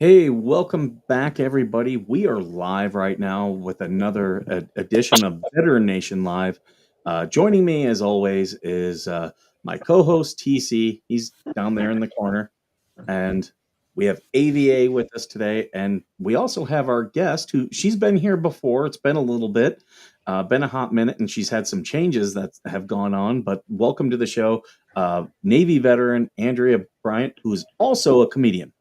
Hey, welcome back, everybody. We are live right now with another edition of Veteran Nation Live. Joining me, as always, is my co-host TC. He's down there in the corner, and we have AVA with us today, and we also have our guest who she's been here before. It's been a little bit, been a hot minute, and she's had some changes that have gone on. But welcome to the show, Navy veteran Andrea Bryant, who's also a comedian.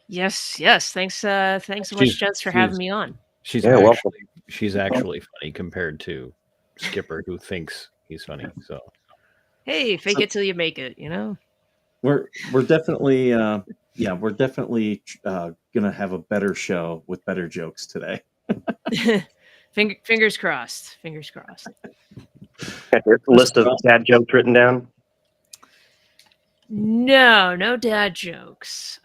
Yes. Thanks so much, She's gents, for she's having me on. she's Yeah, welcome. actually funny compared to Skipper, who thinks he's funny. So Hey, fake So- it till you make it, you know? We're definitely we're definitely gonna have a better show with better jokes today. Fingers crossed. Fingers crossed. Got your list of dad jokes written down. No dad jokes.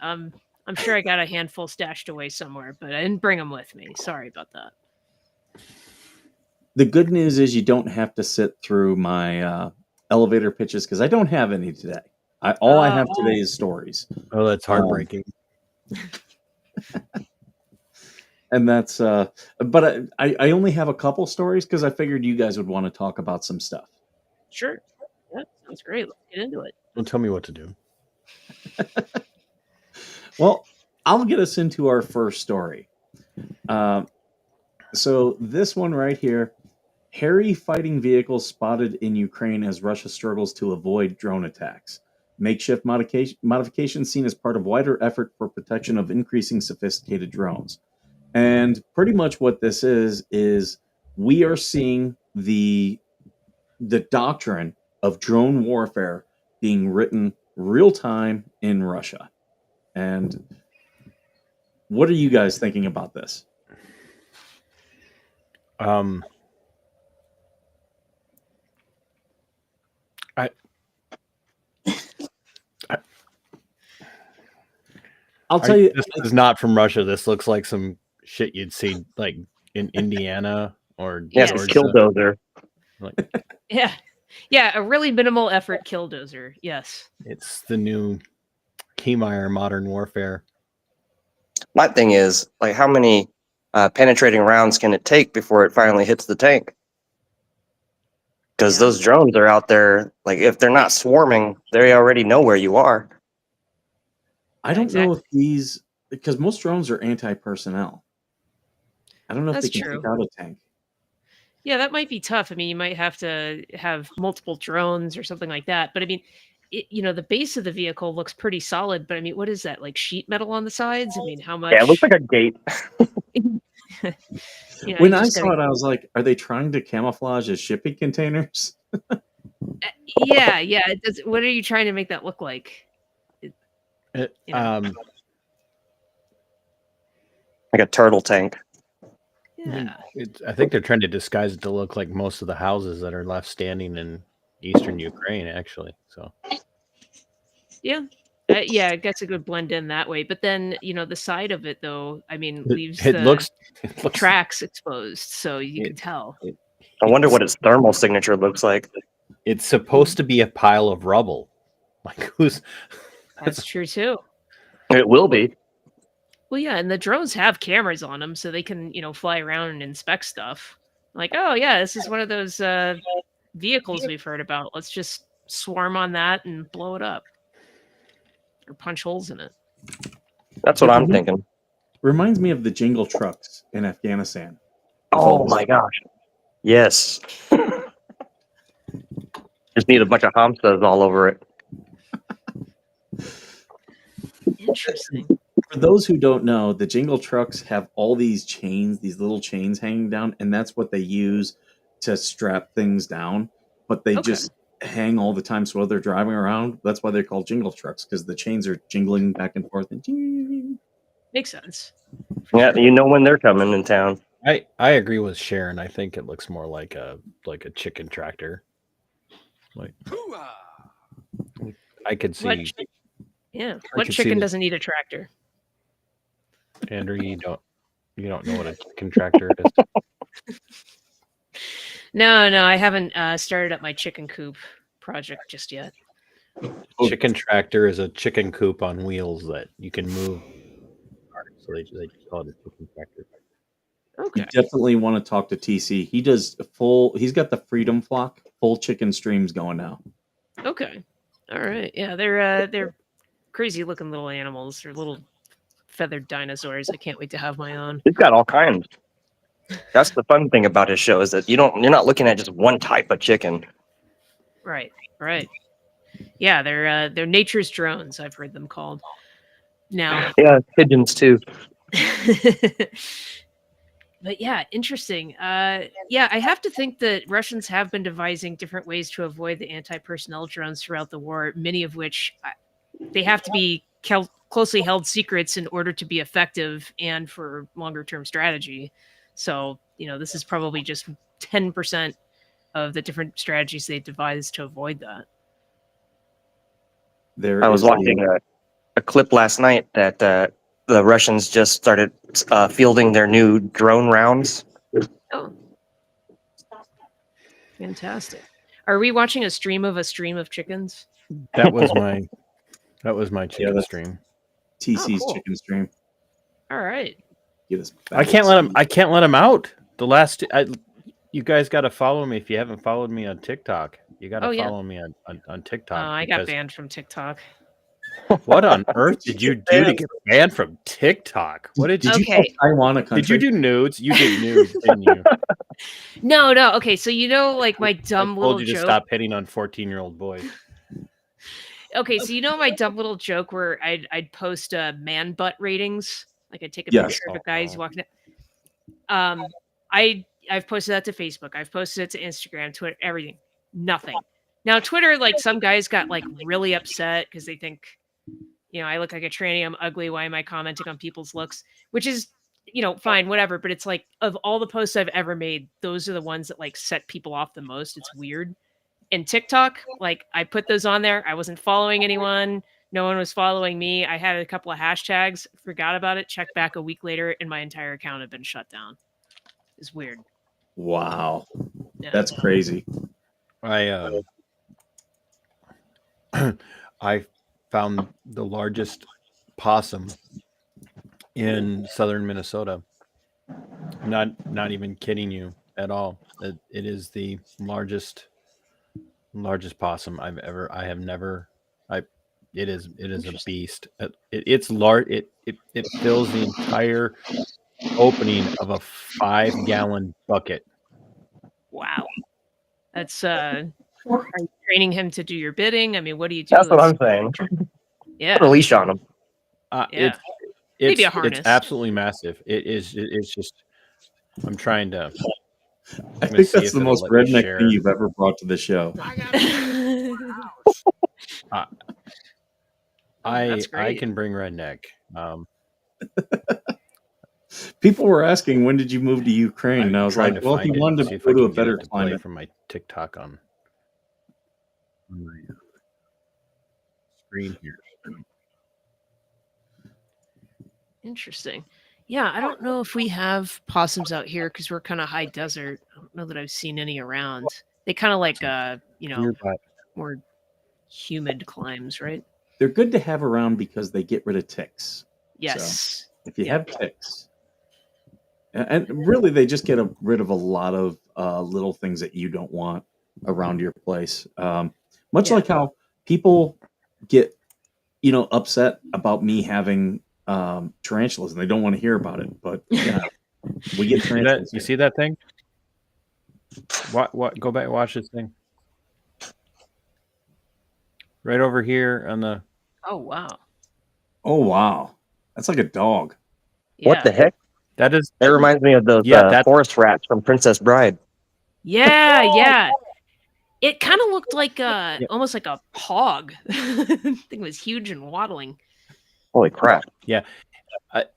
I'm sure I got a handful stashed away somewhere, but I didn't bring them with me. Sorry about that. The good news is you don't have to sit through my elevator pitches because I don't have any today. All I have today is stories, that's heartbreaking. and that's. But I only have a couple stories because I figured you guys would want to talk about some stuff. Sure. Yeah, sounds great. Let's get into it. Don't tell me what to do. Well, I'll get us into our first story. So this one right here, hairy fighting vehicles spotted in Ukraine as Russia struggles to avoid drone attacks. Makeshift modifications seen as part of wider effort for protection of increasing sophisticated drones. And pretty much what this is we are seeing the doctrine of drone warfare being written real time in Russia. And what are you guys thinking about this? I'll tell you, This is not from Russia. This looks like some shit you'd see like in Indiana or Yes, Yes. Killdozer. Like, Yeah, a really minimal effort killdozer. Yes. it's the new Keymeyer modern warfare. My thing is, like, how many penetrating rounds can it take before it finally hits the tank? Because Yeah. those drones are out there. Like, if they're not swarming, they already know where you are. I don't Exactly. know if these, because most drones are anti-personnel. I don't know if That's they can true. take out a tank. Yeah, that might be tough. I mean, you might have to have multiple drones or something like that. But I mean, the base of the vehicle looks pretty solid. But I mean, what is that? Like sheet metal on the sides? I mean, how much? Yeah, it looks like a gate. When you I just saw it, I was like, are they trying to camouflage as shipping containers? Yeah. What are you trying to make that look like? It, You know. Like a turtle tank. Yeah. I think they're trying to disguise it to look like most of the houses that are left standing in eastern Ukraine, actually. So Yeah. I guess it could blend in that way. But then, the side of it, though, I mean, leaves it the looks tracks exposed. So you can It- tell. I wonder what its thermal signature looks like. It's supposed to be a pile of rubble. Like who's That's true, too. It will be. Well, yeah, and the drones have cameras on them, so they can, fly around and inspect stuff. Like, oh yeah, this is one of those vehicles we've heard about. Let's just swarm on that and blow it up, or punch holes in it. That's what I'm thinking. Reminds me of the jingle trucks in Afghanistan. Oh my gosh. Yes. Just need a bunch of Hamsas all over it. Interesting. For those who don't know, the jingle trucks have all these chains, these little chains hanging down, and that's what they use to strap things down. But they Okay. just hang all the time, so while they're driving around, that's why they're called jingle trucks, because the chains are jingling back and forth. And Makes sense. Yeah, you know when they're coming in town. I agree with Sharon. I think it looks more like a chicken tractor. Like I could see What could see chicken the- doesn't need a tractor? Andrew, you don't know what a chicken tractor is. No, I haven't started up my chicken coop project just yet. Chicken tractor is a chicken coop on wheels that you can move so they just call it a chicken tractor. You Okay. definitely want to talk to TC. He does he's got the Freedom Flock, full chicken streams going now. Okay. All right. Yeah, they're crazy looking little animals. They're little feathered dinosaurs. I can't wait to have my own. He's got all kinds. That's the fun thing about his show is that you're not looking at just one type of chicken. Right. Right. Yeah, they're nature's drones, I've heard them called. Now. Yeah, pigeons too. But yeah, interesting. Yeah, I have to think that Russians have been devising different ways to avoid the anti-personnel drones throughout the war, many of which they have to be closely held secrets in order to be effective and for longer term strategy. So, this is probably just 10% of the different strategies they devised to avoid that. I was watching a clip last night that the Russians just started fielding their new drone rounds. Oh, fantastic! Are we watching a stream of chickens? That was my chicken stream. TC's cool. chicken stream. All right. I can't let him out. You guys got to follow me if you haven't followed me on TikTok. You got to follow me on TikTok. I got banned from TikTok. What on earth did you do to get banned from TikTok? What did you? Did you Taiwan a country? Did you do nudes? You did nudes, didn't you? No. Okay, so like my dumb little told you joke. to stop hitting on 14-year-old boys. Okay, so my dumb little joke where I'd post man butt ratings, like I'd take a picture of a guy who's walking. I've posted that to Facebook. I've posted it to Instagram, Twitter, everything. Nothing. Now Twitter, like some guys got like really upset because they think, I look like a tranny, I'm ugly. Why am I commenting on people's looks? Which is, fine, whatever. But it's like of all the posts I've ever made, those are the ones that like set people off the most. It's weird. And TikTok, like I put those on there. I wasn't following anyone. No one was following me. I had a couple of hashtags, forgot about it, checked back a week later, and my entire account had been shut down. It's weird. Wow. Yeah. That's crazy. I found the largest possum in southern Minnesota. Not even kidding you at all. It is the largest possum I have never. It is a beast. It's large. It fills the entire opening of a 5-gallon bucket. Wow. That's are you training him to do your bidding? I mean, what do you do? That's what I'm saying. Yeah. Put a leash on him. Yeah. Maybe a harness. It's absolutely massive. It's just. I'm trying to. I think that's the most redneck thing you've ever brought to the show. I can bring redneck. People were asking, when did you move to Ukraine? And I was like, well, he wanted to go to a better climate. From my TikTok on my screen here. Interesting. Yeah, I don't know if we have possums out here because we're kind of high desert. I don't know that I've seen any around. They kind of like, more humid climes, right? They're good to have around because they get rid of ticks. Yes. So if you have ticks, and really they just get rid of a lot of little things that you don't want around your place. Much like how people get, upset about me having tarantulas and they don't want to hear about it, but yeah, we get tarantulas. You see that thing? What? Go back and watch this thing. Right over here on the. Oh wow! That's like a dog. Yeah. What the heck? That reminds me of those forest rats from Princess Bride. Yeah. It kind of looked like almost like a hog. The thing was huge and waddling. Holy crap! Yeah,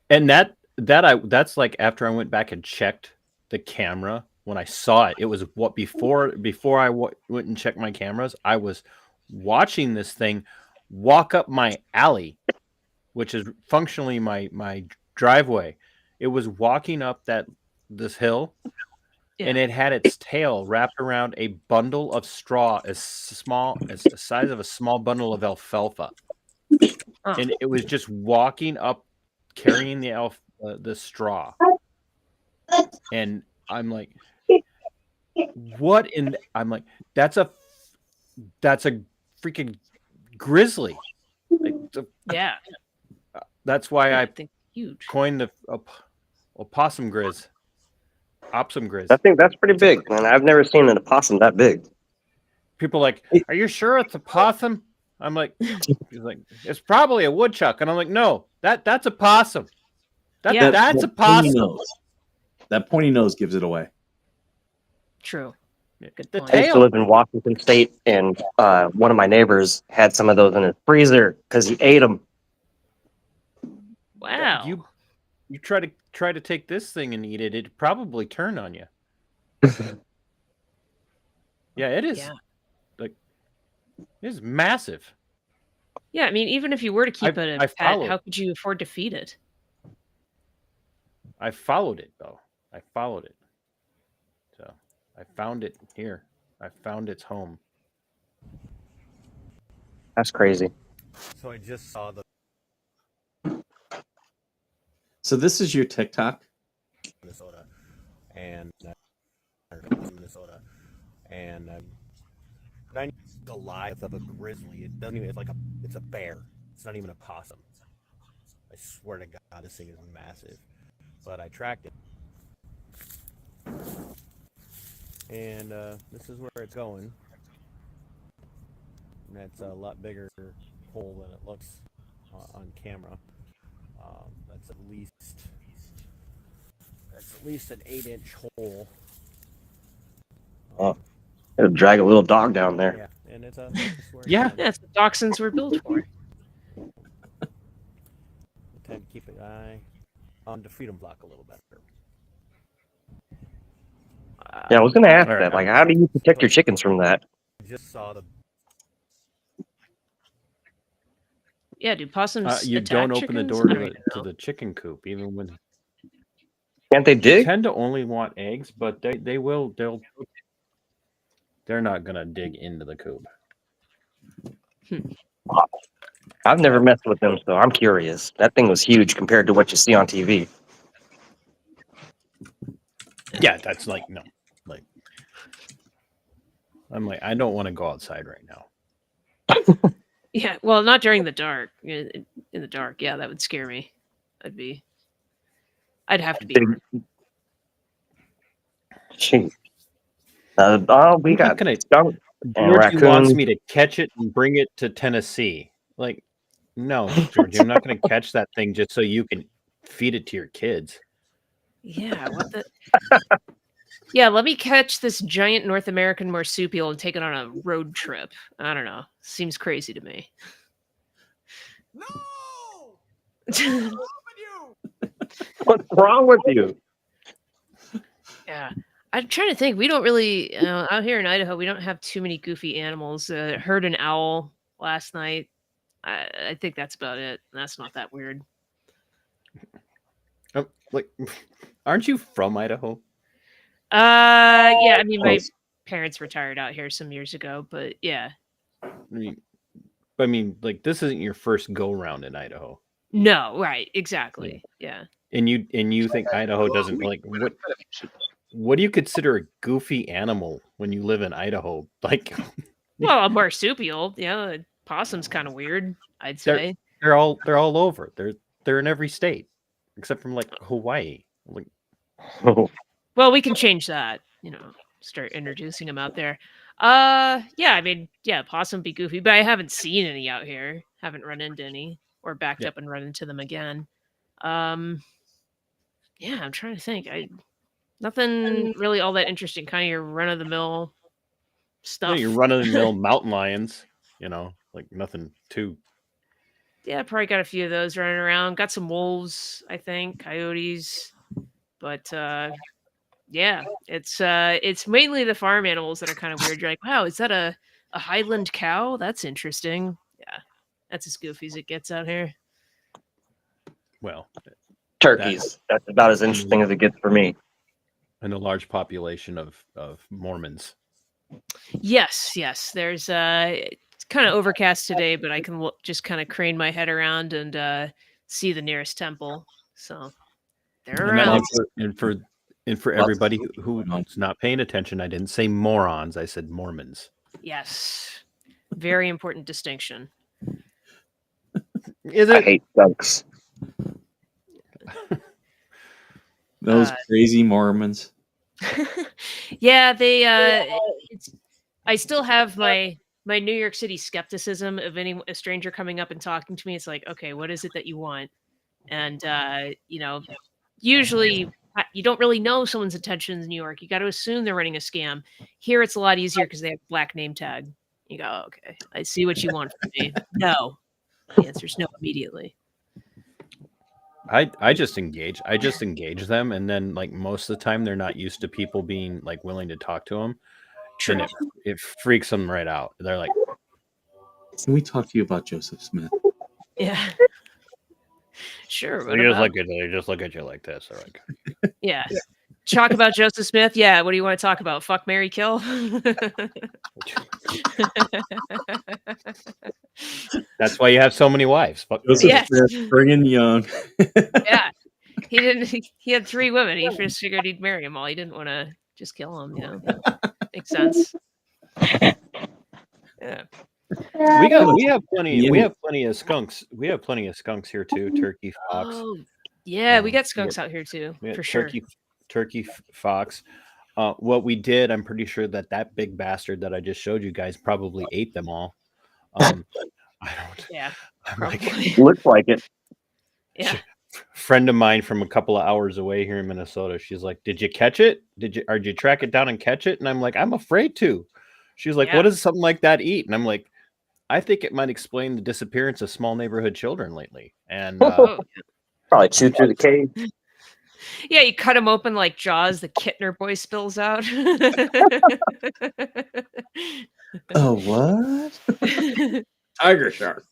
and that's like after I went back and checked the camera. When I saw it, it was before I went and checked my cameras. I was watching this thing walk up my alley, which is functionally my driveway. It was walking up this hill, and it had its tail wrapped around a bundle of straw as small as the size of a small bundle of alfalfa. And it was just walking up carrying the straw, and I'm like, what in? I'm like, that's a freaking grizzly. Like, Yeah, that's why yeah, I I think huge. coined a possum grizz, opsum grizz. I think that's pretty big, man. I've never seen an opossum that big. People are like, are you sure it's a possum? I'm like, he's like, it's probably a woodchuck, and I'm like, no, that's a possum. Yeah. That's a That pointy possum. nose. That pointy nose gives it away. True. Good The point. I used to tail. live in Washington State, and one of my neighbors had some of those in his freezer because he ate them. Wow. You try to take this thing and eat it, it'd probably turn on you. Yeah, it is. Yeah. Like, it's massive. Yeah, I mean, even if you were to keep it I a pet, followed. how could you afford to feed it? I followed it though. I followed it. So I found it here. I found its home. That's crazy. So I just saw the So this is your TikTok. Minnesota, and Minnesota, and I need the live of a grizzly. It doesn't even. It's a bear. It's not even a possum. I swear to God, this thing is massive. But I tracked it, and this is where it's going. And that's a lot bigger hole than it looks on camera. That's at least an 8-inch hole. Oh, it'll drag a little dog down there. Yeah, and it's Yeah, that's what dachshunds were built for. Time to keep an eye on the freedom block a little better. Yeah, I was going to ask All right, that. Like, how do you protect your chickens from that? I just saw the. Yeah, do possums You attack don't open the chickens? door I don't even to know. the chicken coop, even when Can't they they dig? tend to only want eggs, but they will. They're not gonna dig into the coop. I've never messed with them, so I'm curious. That thing was huge compared to what you see on TV. Yeah, that's like no, like I'm like I don't want to go outside right now. Yeah, well, not during the dark. In the dark, yeah, that would scare me. I'd have to be. Shoot. We I'm not got gonna. skunk and Georgie wants raccoon. me to catch it and bring it to Tennessee. Like, no, Georgie, I'm not gonna catch that thing just so you can feed it to your kids. Yeah, what the? Yeah, let me catch this giant North American marsupial and take it on a road trip. I don't know. Seems crazy to me. No! What's wrong with you? Yeah. I'm trying to think. We don't really out here in Idaho. We don't have too many goofy animals. Heard an owl last night. I think that's about it. That's not that weird. Like, aren't you from Idaho? Yeah. I mean, my Close. parents retired out here some years ago, but yeah. I mean, like this isn't your first go round in Idaho. No, right? Exactly. Yeah. And you think Idaho doesn't like what do you consider a goofy animal when you live in Idaho? Like, Well, a marsupial. Yeah, a possum's kind of weird. I'd say. they're all over. They're in every state except from like Hawaii. Like, Well, we can change that. Start introducing them out there. Yeah. I mean, yeah, possum be goofy, but I haven't seen any out here. Haven't run into any or backed up and run into them again. Yeah, I'm trying to think. Nothing really all that interesting. Kind of your run of the mill stuff. you're running the mill mountain lions. Like nothing too. Yeah, probably got a few of those running around. Got some wolves, I think, coyotes, but yeah, it's mainly the farm animals that are kind of weird. You're like, wow, is that a Highland cow? That's interesting. Yeah, that's as goofy as it gets out here. Well, Turkeys. That's about as interesting as it gets for me. and a large population of Mormons. Yes. There's it's kind of overcast today, but I can just kind of crane my head around and see the nearest temple. So they're And that around. makes- And for Lots everybody of who's going on. not paying attention, I didn't say morons. I said Mormons. Yes. Very important distinction. Is I it? hate skunks. Those crazy Mormons. Yeah, they I still have my New York City skepticism of a stranger coming up and talking to me. It's like, okay, what is it that you want? And usually you don't really know someone's intentions in New York. You got to assume they're running a scam. Here it's a lot easier because they have black name tag. You go, oh, okay, I see what you want from me. No. The answer is no immediately. I just engage. I just engage them, and then like most of the time they're not used to people being like willing to talk to them. True. And it freaks them right out. They're like, Can we talk to you about Joseph Smith? Yeah. Sure. they just look at you like this. They're like, Yeah. Talk about Joseph Smith. Yeah. What do you want to talk about? Fuck, marry, kill. that's why you have so many wives. Fuck, Joseph Yes. Smith, bringing young. Yeah. He didn't. He had 3 women. He just figured he'd marry them all. He didn't want to just kill them. Makes sense. Yeah. we have plenty. Yeah. We have plenty of skunks. We have plenty of skunks here too. Turkey, fox. Oh, yeah. We Um, got skunks out here too, We got for sure. turkey, fox. What we did, I'm pretty sure that big bastard that I just showed you guys probably ate them all. I don't. Yeah. I'm like, Probably. Looks like it. Yeah. friend of mine from a couple of hours away here in Minnesota. She's like, "Did you catch it? Did you track it down and catch it?" And I'm like, "I'm afraid to." She's like, Yeah. "What does something like that eat?" And I'm like, "I think it might explain the disappearance of small neighborhood children lately." And Oh, Probably chew through the cage. yeah. You cut him open like Jaws. The Kittner boy spills out. Oh, what? Tiger shark.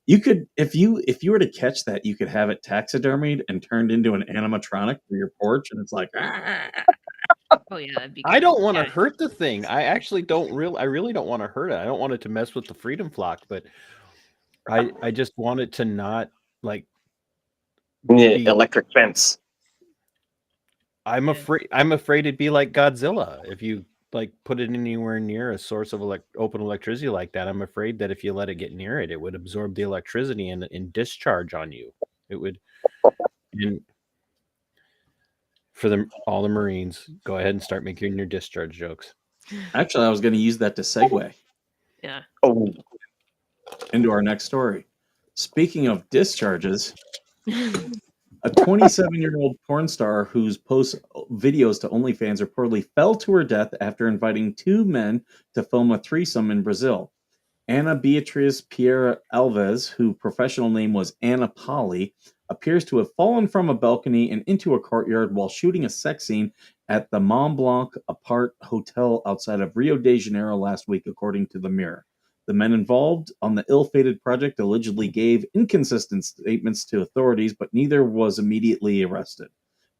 You could, if you were to catch that, you could have it taxidermied and turned into an animatronic for your porch, and it's like, Oh yeah, that'd be. I don't want to yeah. hurt the thing. I actually don't really. I really don't want to hurt it. I don't want it to mess with the freedom flock, but I just want it to not like. Yeah, be- electric fence. I'm afraid it'd be like Godzilla if you like put it anywhere near a source of open electricity like that. I'm afraid that if you let it get near it, it would absorb the electricity and discharge on you. It would. And for all the Marines, go ahead and start making your discharge jokes. actually, I was going to use that to segue Yeah. Oh, into our next story. Speaking of discharges, a 27-year-old porn star whose posts videos to OnlyFans reportedly fell to her death after inviting 2 men to film a threesome in Brazil. Ana Beatriz Pierre Alves, whose professional name was Anna Polly, appears to have fallen from a balcony and into a courtyard while shooting a sex scene at the Mont Blanc Apart Hotel outside of Rio de Janeiro last week, according to the Mirror. The men involved on the ill-fated project allegedly gave inconsistent statements to authorities, but neither was immediately arrested.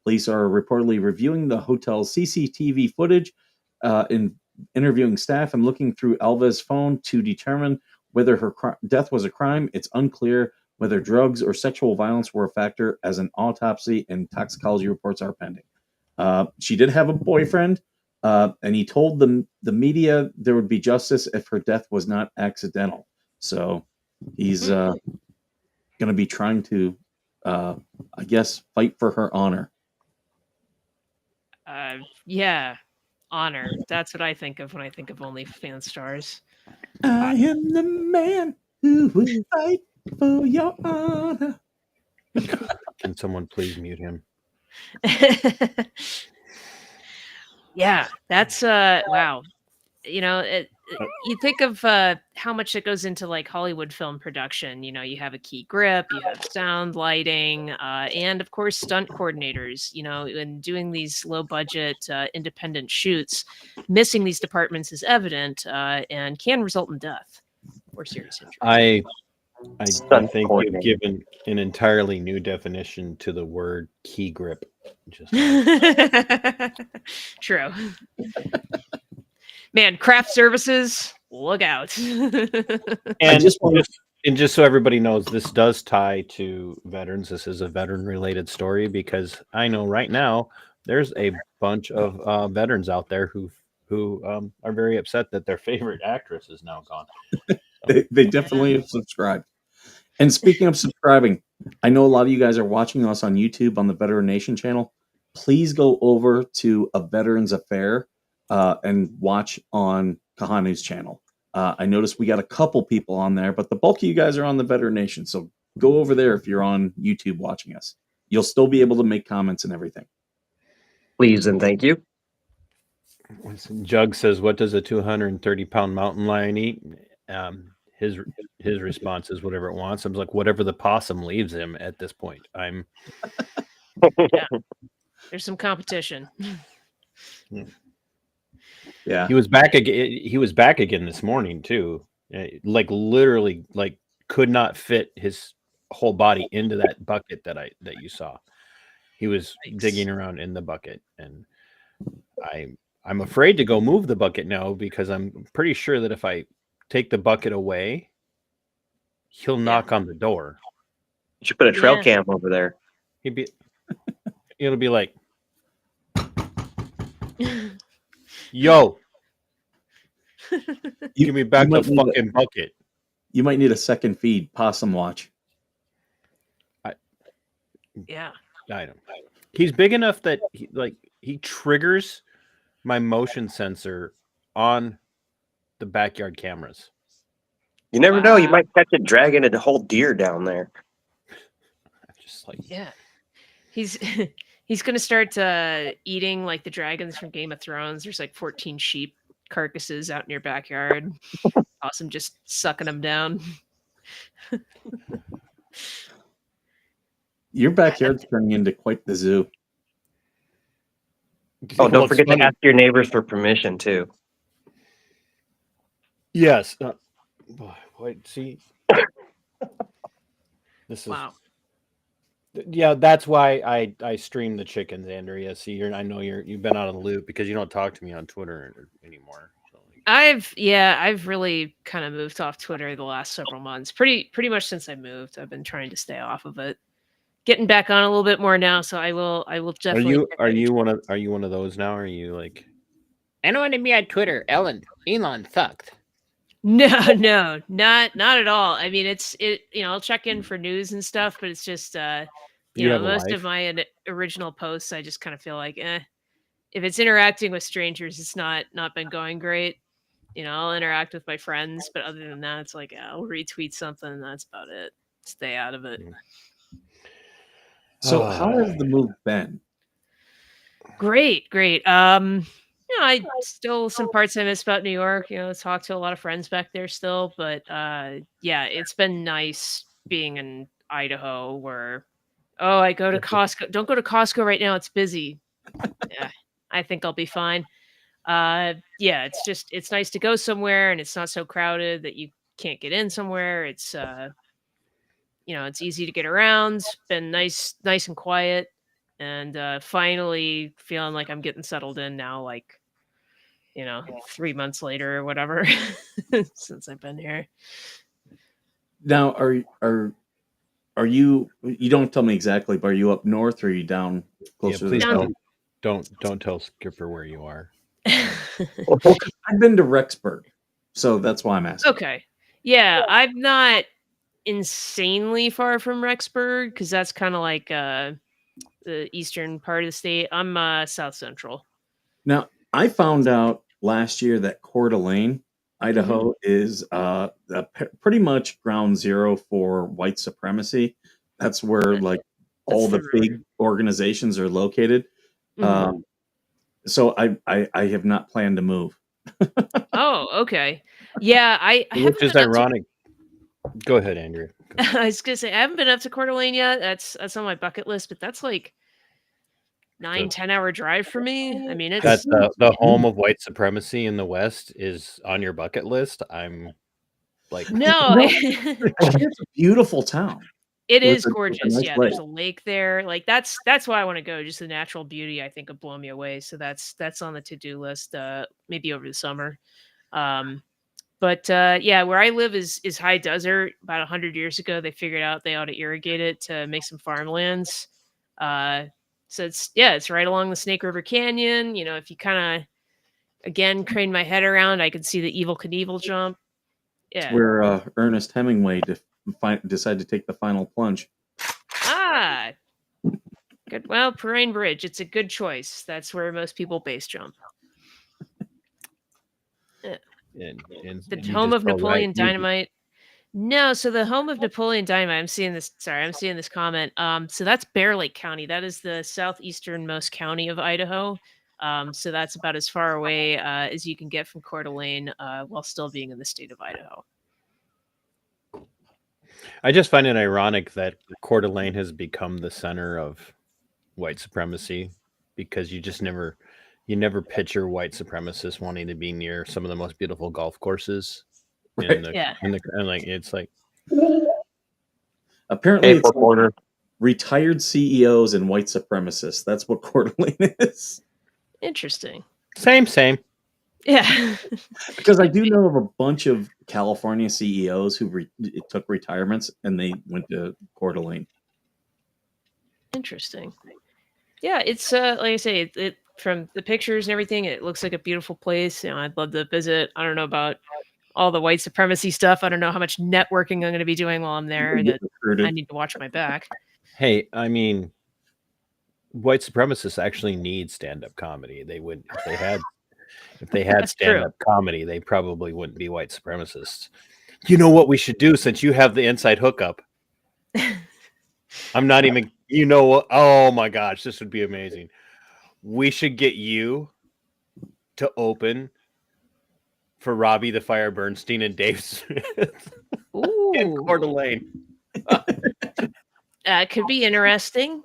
Police are reportedly reviewing the hotel's CCTV footage, interviewing staff, and looking through Alva's phone to determine whether her death was a crime. It's unclear whether drugs or sexual violence were a factor, as an autopsy and toxicology reports are pending. She did have a boyfriend. And he told the media there would be justice if her death was not accidental. So he's going to be trying to, I guess, fight for her honor. Yeah. Honor. That's what I think of when I think of OnlyFans stars. I am the man who will fight for your honor. Can someone please mute him? Yeah, that's wow. You think of how much it goes into like Hollywood film production. You have a key grip, you have sound, lighting, and of course stunt coordinators. And doing these low budget independent shoots, missing these departments is evident and can result in death or serious injury. I Stunt think you've coordinator. given an entirely new definition to the word key grip. True. Man, craft services, look out. And just want And just so everybody knows, this does tie to veterans. This is a veteran-related story because I know right now there's a bunch of veterans out there who are very upset that their favorite actress is now gone. They definitely have subscribed. And speaking of subscribing, I know a lot of you guys are watching us on YouTube on the Veteran Nation channel. Please go over to A Veterans Affair and watch on Kahanu's channel. I noticed we got a couple people on there, but the bulk of you guys are on the Veteran Nation. So go over there if you're on YouTube watching us. You'll still be able to make comments and everything. Please and thank you. Jug says, "What does a 230-pound mountain lion eat?" His response is whatever it wants. I was like, whatever the possum leaves him at this point. Yeah. There's some competition. Yeah. He was back again. He was back again this morning too. Like literally, like could not fit his whole body into that bucket that you saw. He was digging around in the bucket, and I'm afraid to go move the bucket now because I'm pretty sure that if I take the bucket away, he'll knock on the door. You should put a trail cam over there. It'll be like, yo, give me back the fucking bucket. You might need a second feed, Possum Watch. Yeah. I don't. He's big enough that he triggers my motion sensor on the backyard cameras. You never know. You might catch it dragging a whole deer down there. Just like, yeah. He's gonna start eating like the dragons from Game of Thrones. There's like 14 sheep carcasses out in your backyard. Awesome, just sucking them down. Your backyard's turning into quite the zoo. Oh, don't forget to ask your neighbors for permission too. Yes. Wait, see. This is wow. Yeah, that's why I stream the chickens, Andrea. See, I know you've been out of the loop because you don't talk to me on Twitter anymore. So, I've really kind of moved off Twitter the last several months. Pretty much since I moved, I've been trying to stay off of it. Getting back on a little bit more now, so I will definitely. Are you one of those now? Or are you like, I don't want to be on Twitter. Elon sucked. No, not at all. I mean, I'll check in for news and stuff, but it's just most of my original posts, I just kind of feel like, if it's interacting with strangers, it's not been going great. I'll interact with my friends, but other than that, it's like I'll retweet something, and that's about it. Stay out of it. So how has the move been? Great. I still some parts I miss about New York. Talk to a lot of friends back there still, but it's been nice being in Idaho where I go to Costco. Don't go to Costco right now, it's busy. Yeah, I think I'll be fine. It's nice to go somewhere and it's not so crowded that you can't get in somewhere. It's it's easy to get around. Been nice and quiet, and finally feeling like I'm getting settled in now, like 3 months later or whatever since I've been here. Now, are you don't tell me exactly, but are you up north or are you down closer to the south? Don't tell Skipper where you are. I've been to Rexburg, so that's why I'm asking. Okay. Yeah, I'm not insanely far from Rexburg because that's kind of like the eastern part of the state. I'm south central. Now, I found out last year that Coeur d'Alene, Idaho, is pretty much ground zero for white supremacy. That's where all the big organizations are located. So I have not planned to move. Oh, okay. Yeah, which is ironic. Go ahead, Andrew. I was gonna say I haven't been up to Coeur d'Alene yet. That's on my bucket list, but that's like 9-10 hour drive for me. I mean, it's that's the home of white supremacy in the West is on your bucket list. I'm like, no, it's a beautiful town. It is gorgeous. Yeah, there's a lake there. Like that's why I want to go. Just the natural beauty, I think, will blow me away. So that's on the to-do list. Maybe over the summer. But But yeah, where I live is high desert. About 100 years ago, they figured out they ought to irrigate it to make some farmlands. So it's right along the Snake River Canyon. You know, if you kind of again crane my head around, I could see the Evil Knievel jump. It's Yeah. where Ernest Hemingway decided to take the final plunge. Ah, good. Well, Perrine Bridge. It's a good choice. That's where most people base jump. And The you home just of call that Napoleon easy. Dynamite. No, so the home of Napoleon Dynamite. I'm seeing this. Sorry, I'm seeing this comment. So that's Bear Lake County. That is the southeasternmost county of Idaho. So that's about as far away as you can get from Coeur d'Alene while still being in the state of Idaho. I just find it ironic that Coeur d'Alene has become the center of white supremacy because you never picture white supremacists wanting to be near some of the most beautiful golf courses Right. and like it's like Apparently, Hey, it's like reporter. retired CEOs and white supremacists. That's what Coeur d'Alene is. Interesting. same. Yeah. Because I do know of a bunch of California CEOs who took retirements and they went to Coeur d'Alene. Interesting. Yeah, it's like I say, it from the pictures and everything, it looks like a beautiful place. You know, I'd love to visit. I don't know about all the white supremacy stuff. I don't know how much networking I'm going to be doing while I'm there. Get I recruited. need to watch my back. Hey, I mean, white supremacists actually need stand-up comedy. They would if they had That's true. stand-up comedy, they probably wouldn't be white supremacists. You know what we should do since you have the inside hookup? I'm not even, you know what? Oh my gosh, this would be amazing. We should get you to open for Robbie the Fire Bernstein and Dave Smith in Ooh, Coeur d'Alene. could be interesting.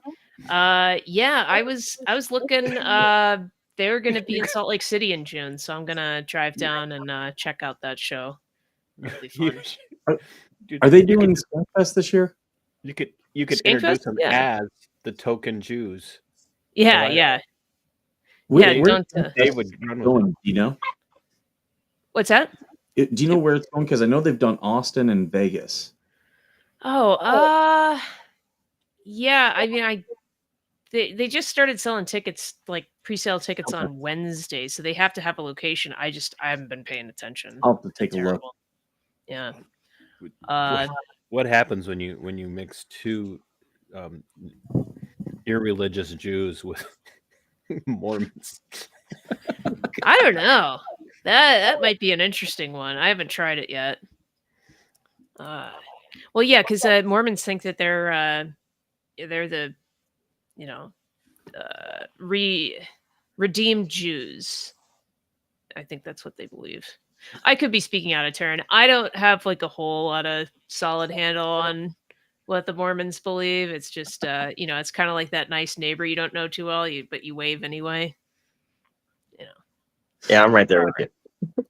Yeah, I was looking. They're going to be in Salt Lake City in June, so I'm gonna drive down and check out that show. That'll be You- fun. dude, Are they you doing could, Skankfest this year? you could Skankfest? introduce them Yeah. as the token Jews. Yeah, I- yeah. Where, Yeah, where's don't. They would run it with going? it. Do you know? What's that? Do you know where it's going? Because I know they've done Austin and Vegas. Oh, yeah. I mean, they just started selling tickets, like pre-sale tickets Okay. on Wednesday, so they have to have a location. I haven't been paying attention. I'll have to take a look. Terrible. Yeah. What happens when you mix two irreligious Jews with Mormons? I don't know. That might be an interesting one. I haven't tried it yet. Well, yeah, because Mormons think that they're the redeemed Jews. I think that's what they believe. I could be speaking out of turn. I don't have like a whole lot of solid handle on what the Mormons believe. It's just it's kind of like that nice neighbor you don't know too well, but you wave anyway. You know. Yeah, I'm right there with you.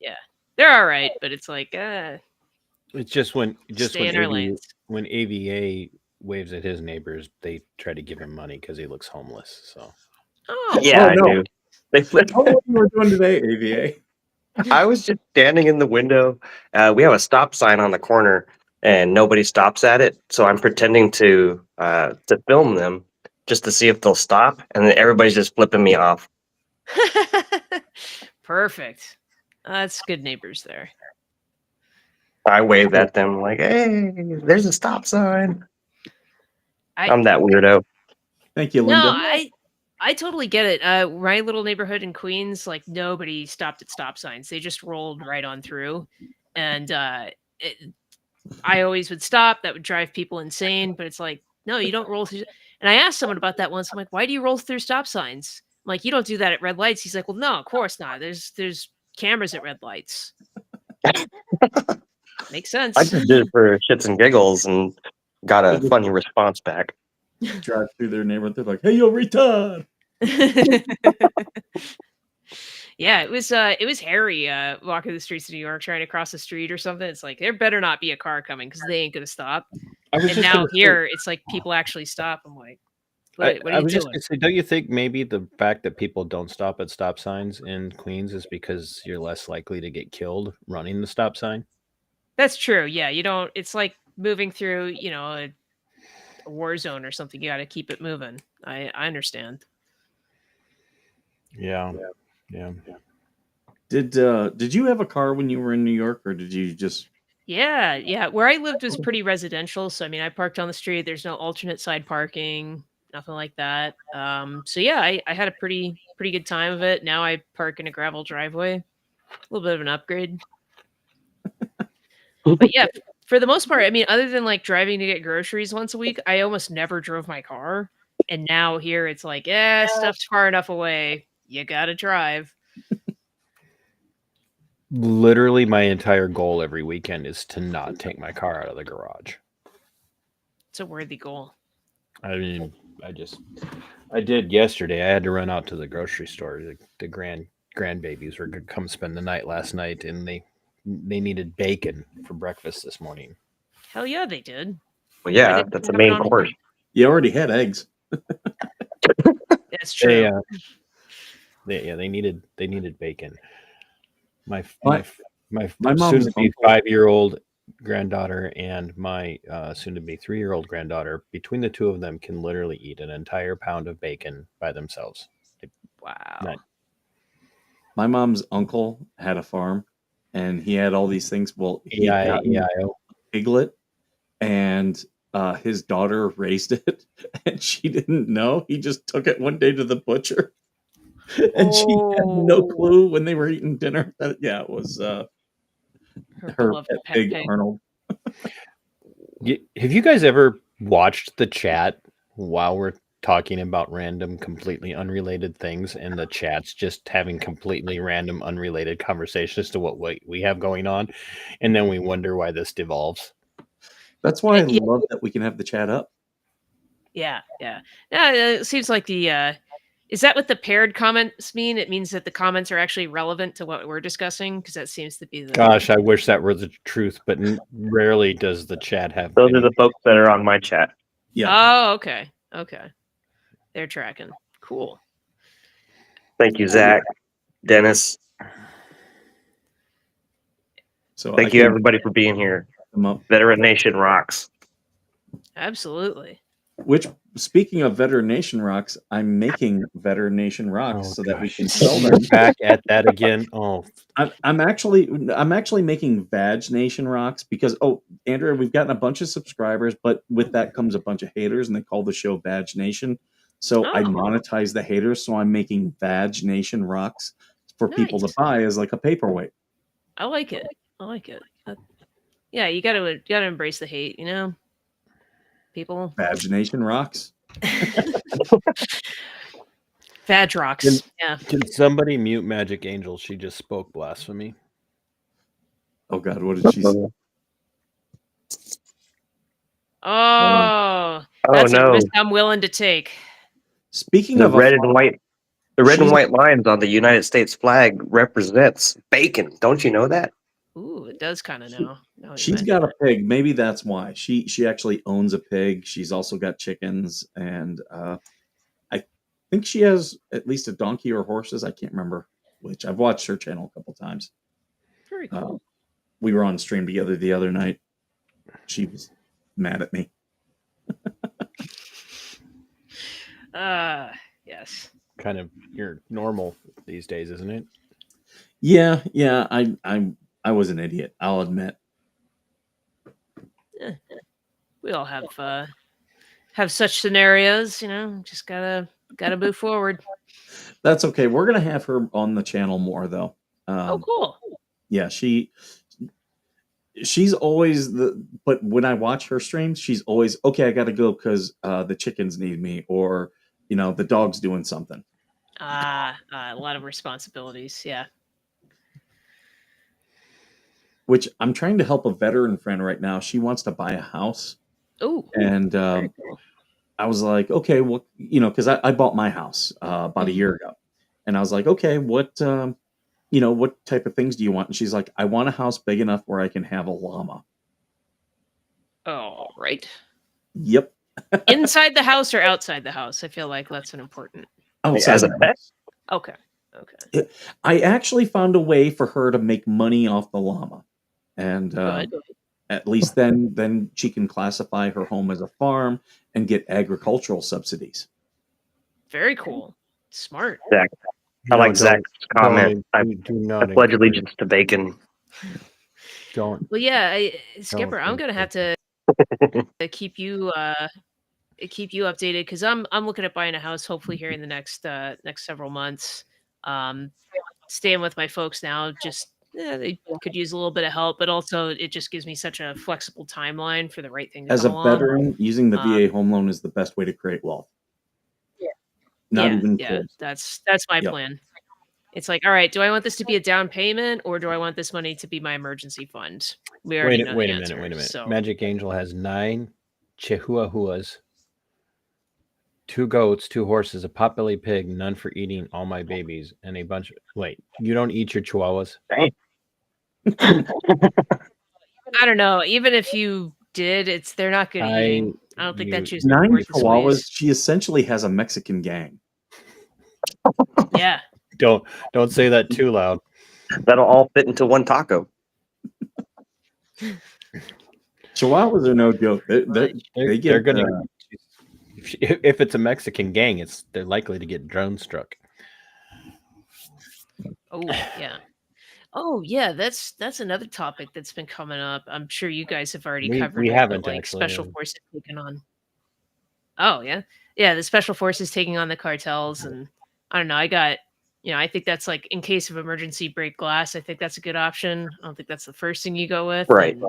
Yeah. They're all right, but it's like It's just when stay in our lanes. when AVA waves at his neighbors, they try to give him money because he looks homeless. So Oh, Yeah, Oh, I no. do. They flip. Oh, what you were doing today, AVA? I was just standing in the window. We have a stop sign on the corner, and nobody stops at it. So I'm pretending to film them just to see if they'll stop, and then everybody's just flipping me off. perfect. That's good neighbors there. I wave at them like, "Hey, there's a stop sign." I I'm that weirdo. Thank you, no, Linda. I totally get it. My little neighborhood in Queens, like nobody stopped at stop signs. They just rolled right on through, and I always would stop. That would drive people insane. But it's like, no, you don't roll through. And I asked someone about that once. I'm like, why do you roll through stop signs? I'm like, you don't do that at red lights. He's like, well, no, of course not. There's cameras at red lights. Makes sense. I just did it for shits and giggles and got a funny response back. Drive through their neighborhood. They're like, hey, yo, retard. Yeah, it was hairy walking the streets of New York trying to cross the street or something. It's like there better not be a car coming because they ain't gonna stop. I was And just now gonna say, here it's like people actually stop. I'm like, What are I you was just doing? gonna say, don't you think maybe the fact that people don't stop at stop signs in Queens is because you're less likely to get killed running the stop sign? That's true. Yeah, you don't. It's like moving through, a war zone or something. You got to keep it moving. I understand. Yeah, yeah. Did you have a car when you were in New York, or did you just? Yeah, yeah. Where I lived was pretty residential, so I mean, I parked on the street. There's no alternate side parking, nothing like that. So yeah, I had a pretty good time of it. Now I park in a gravel driveway. A little bit of an upgrade. But yeah, for the most part, I mean, other than like driving to get groceries once a week, I almost never drove my car. And now here it's like, stuff's far enough away. You gotta drive. Literally, my entire goal every weekend is to not take my car out of the garage. It's a worthy goal. I mean, I did yesterday. I had to run out to the grocery store. The grandbabies were going to come spend the night last night, and they needed bacon for breakfast this morning. Hell yeah, they did. Well, Why yeah, didn't that's you the have it main on course. hand? You already had eggs. That's true. They needed bacon. My My- my my mom's soon to be uncle- 5-year-old granddaughter and my soon to be 3-year-old granddaughter, between the two of them, can literally eat an entire pound of bacon by themselves. Wow. Not- My mom's uncle had a farm, and he had all these things. Well, he had gotten a EIO. piglet, and his daughter raised it, and she didn't know. He just took it one day to the butcher, and she had no Oh. clue when they were eating dinner. That it was Her her beloved pet big pig. Arnold. Have you guys ever watched the chat while we're talking about random, completely unrelated things, and the chat's just having completely random, unrelated conversations to what we have going on, and then we wonder why this devolves? That's why I Yeah. love that we can have the chat up. Yeah. Yeah, it seems like the is that what the paired comments mean? It means that the comments are actually relevant to what we're discussing, because that seems to be the Gosh, I wish that were the truth, but rarely does the chat have Those are any. the folks that are on my chat. Yeah. Oh, okay. Okay. They're tracking. Cool. Thank you, Zach, Dennis. So Thank you, everybody, for being here. them up. Veteran Nation rocks. Absolutely. Which, speaking of Veteran Nation rocks, I'm making Veteran Nation rocks so that we gosh. can sell We're them. back at that again. Oh, I'm actually making Vag Nation rocks because Andrea, we've gotten a bunch of subscribers, but with that comes a bunch of haters, and they call the show Vag Nation. So I Oh. monetize the haters, so I'm making Vag Nation rocks for people to Nice. buy as like a paperweight. I like it. Yeah, you gotta embrace the hate, people. Vag Nation rocks. Vag rocks. Yeah. can somebody mute Magic Angel? She just spoke blasphemy. Oh God, what did she say? Oh, Oh that's a no, risk I'm willing to take. Speaking the of red and white. The red and She's- white lines on the United States flag represents bacon. Don't you know that? Ooh, it does kind of know. Now you she's mention got a it. pig. Maybe that's why she actually owns a pig. She's also got chickens, and I think she has at least a donkey or horses. I can't remember which. I've watched her channel a couple times. Very cool. We were on stream together the other night. She was mad at me. Yes. Kind of your normal these days, isn't it? Yeah. I was an idiot. I'll admit. We all have such scenarios, just gotta move forward. That's okay. We're gonna have her on the channel more though. Oh, cool. Yeah, she's always but when I watch her streams, she's always okay. I got to go because the chickens need me, or the dog's doing something. A lot of responsibilities. Yeah. Which I'm trying to help a veteran friend right now. She wants to buy a house, Oh, and very cool. I was like, okay, well, because I bought my house about a year ago, and I was like, okay, what type of things do you want? And she's like, I want a house big enough where I can have a llama. Oh, right. Yep. Inside the house or outside the house? I feel like that's an important. Outside As a the pet? house. Okay. Okay. I actually found a way for her to make money off the llama, and Good. at least then she can classify her home as a farm and get agricultural subsidies. Very cool. Smart. Zach. I No, like Zach's comment. I do not pledge encourage- allegiance to bacon. Don't. Well, yeah, Skipper, I'm gonna have to keep you updated because I'm looking at buying a house hopefully here in the next several months. Staying with my folks now, just they could use a little bit of help, but also it just gives me such a flexible timeline for the right thing to As come a along. veteran, using the VA home loan is the best way to create wealth. Not even close. That's my Yep. plan. It's like, all right, do I want this to be a down payment or do I want this money to be my emergency fund? We already know Wait the a answer, minute. So Magic Angel has 9 chihuahuas, 2 goats, 2 horses, a potbelly pig, none for eating, all my babies, and a bunch of... Wait, you don't eat your chihuahuas? I don't know. Even if you did, they're not good at eating. I don't think that juice is 9 worth the chihuahuas. squeeze. She essentially has a Mexican gang. Yeah. Don't say that too loud. That'll all fit into one taco. Chihuahuas are no joke. They They're get gonna... if it's a Mexican gang, they're likely to get drone struck. Oh yeah. Oh yeah, that's another topic that's been coming up. I'm sure you guys have already covered we it, haven't, but like actually, special forces taking on. Oh yeah, the special forces taking on the cartels, and I don't know. I think that's like in case of emergency break glass. I think that's a good option. I don't think that's the first thing you go with. Right. And,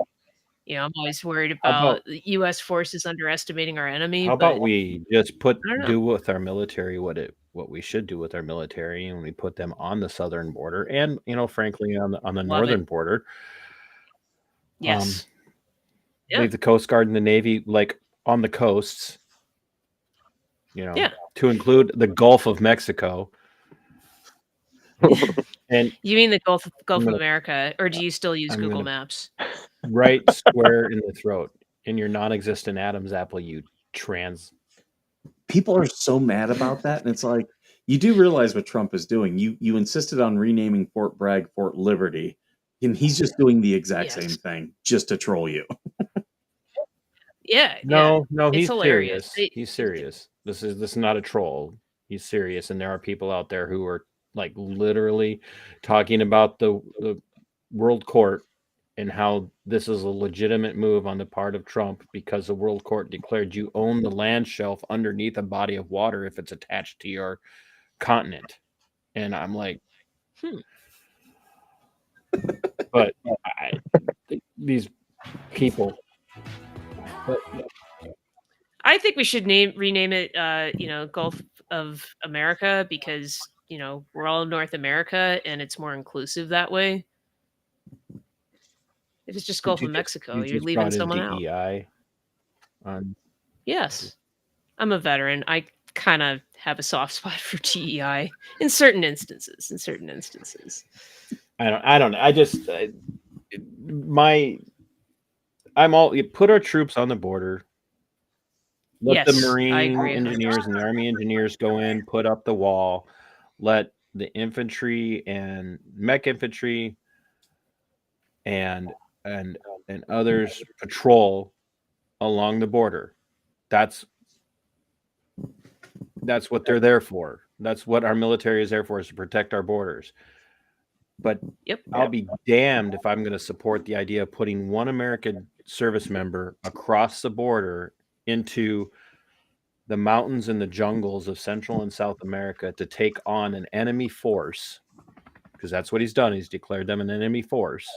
I'm always worried How about about- the U.S. forces underestimating our enemy. How about we just I don't know. do with our military what we should do with our military, and we put them on the southern border, and frankly on the Love northern it. border. Yes. Yeah. Leave the Coast Guard and the Navy like on the coasts. To include the Gulf of Mexico. And You mean the Gulf of gonna- America, or do you still use I'm Google gonna- Maps? right square in the throat, in your non-existent Adam's apple, you trans. People are so mad about that, and it's like, you do realize what Trump is doing. You insisted on renaming Fort Bragg Fort Liberty, and he's just doing the exact same thing just to troll you. Yeah. No, It's he's hilarious. serious. He's serious. This is not a troll. He's serious, and there are people out there who are like literally talking about the World Court and how this is a legitimate move on the part of Trump because the World Court declared you own the land shelf underneath a body of water if it's attached to your continent. And I'm like, but these people. But I think we should rename it, Gulf of America because we're all North America and it's more inclusive that way. If it's just Gulf of Mexico, you're leaving someone out. DEI. Yes, I'm a veteran. I kind of have a soft spot for DEI in certain instances. I don't know. I just I'm all put our troops on the border. Let the Marine engineers and the Army engineers go in, put up the wall. Let the infantry and mech infantry and others patrol along the border. That's what they're there for. That's what our military is there for, is to protect our borders. But I'll be damned if I'm going to support the idea of putting one American service member across the border into the mountains and the jungles of Central and South America to take on an enemy force, because that's what he's done. He's declared them an enemy force.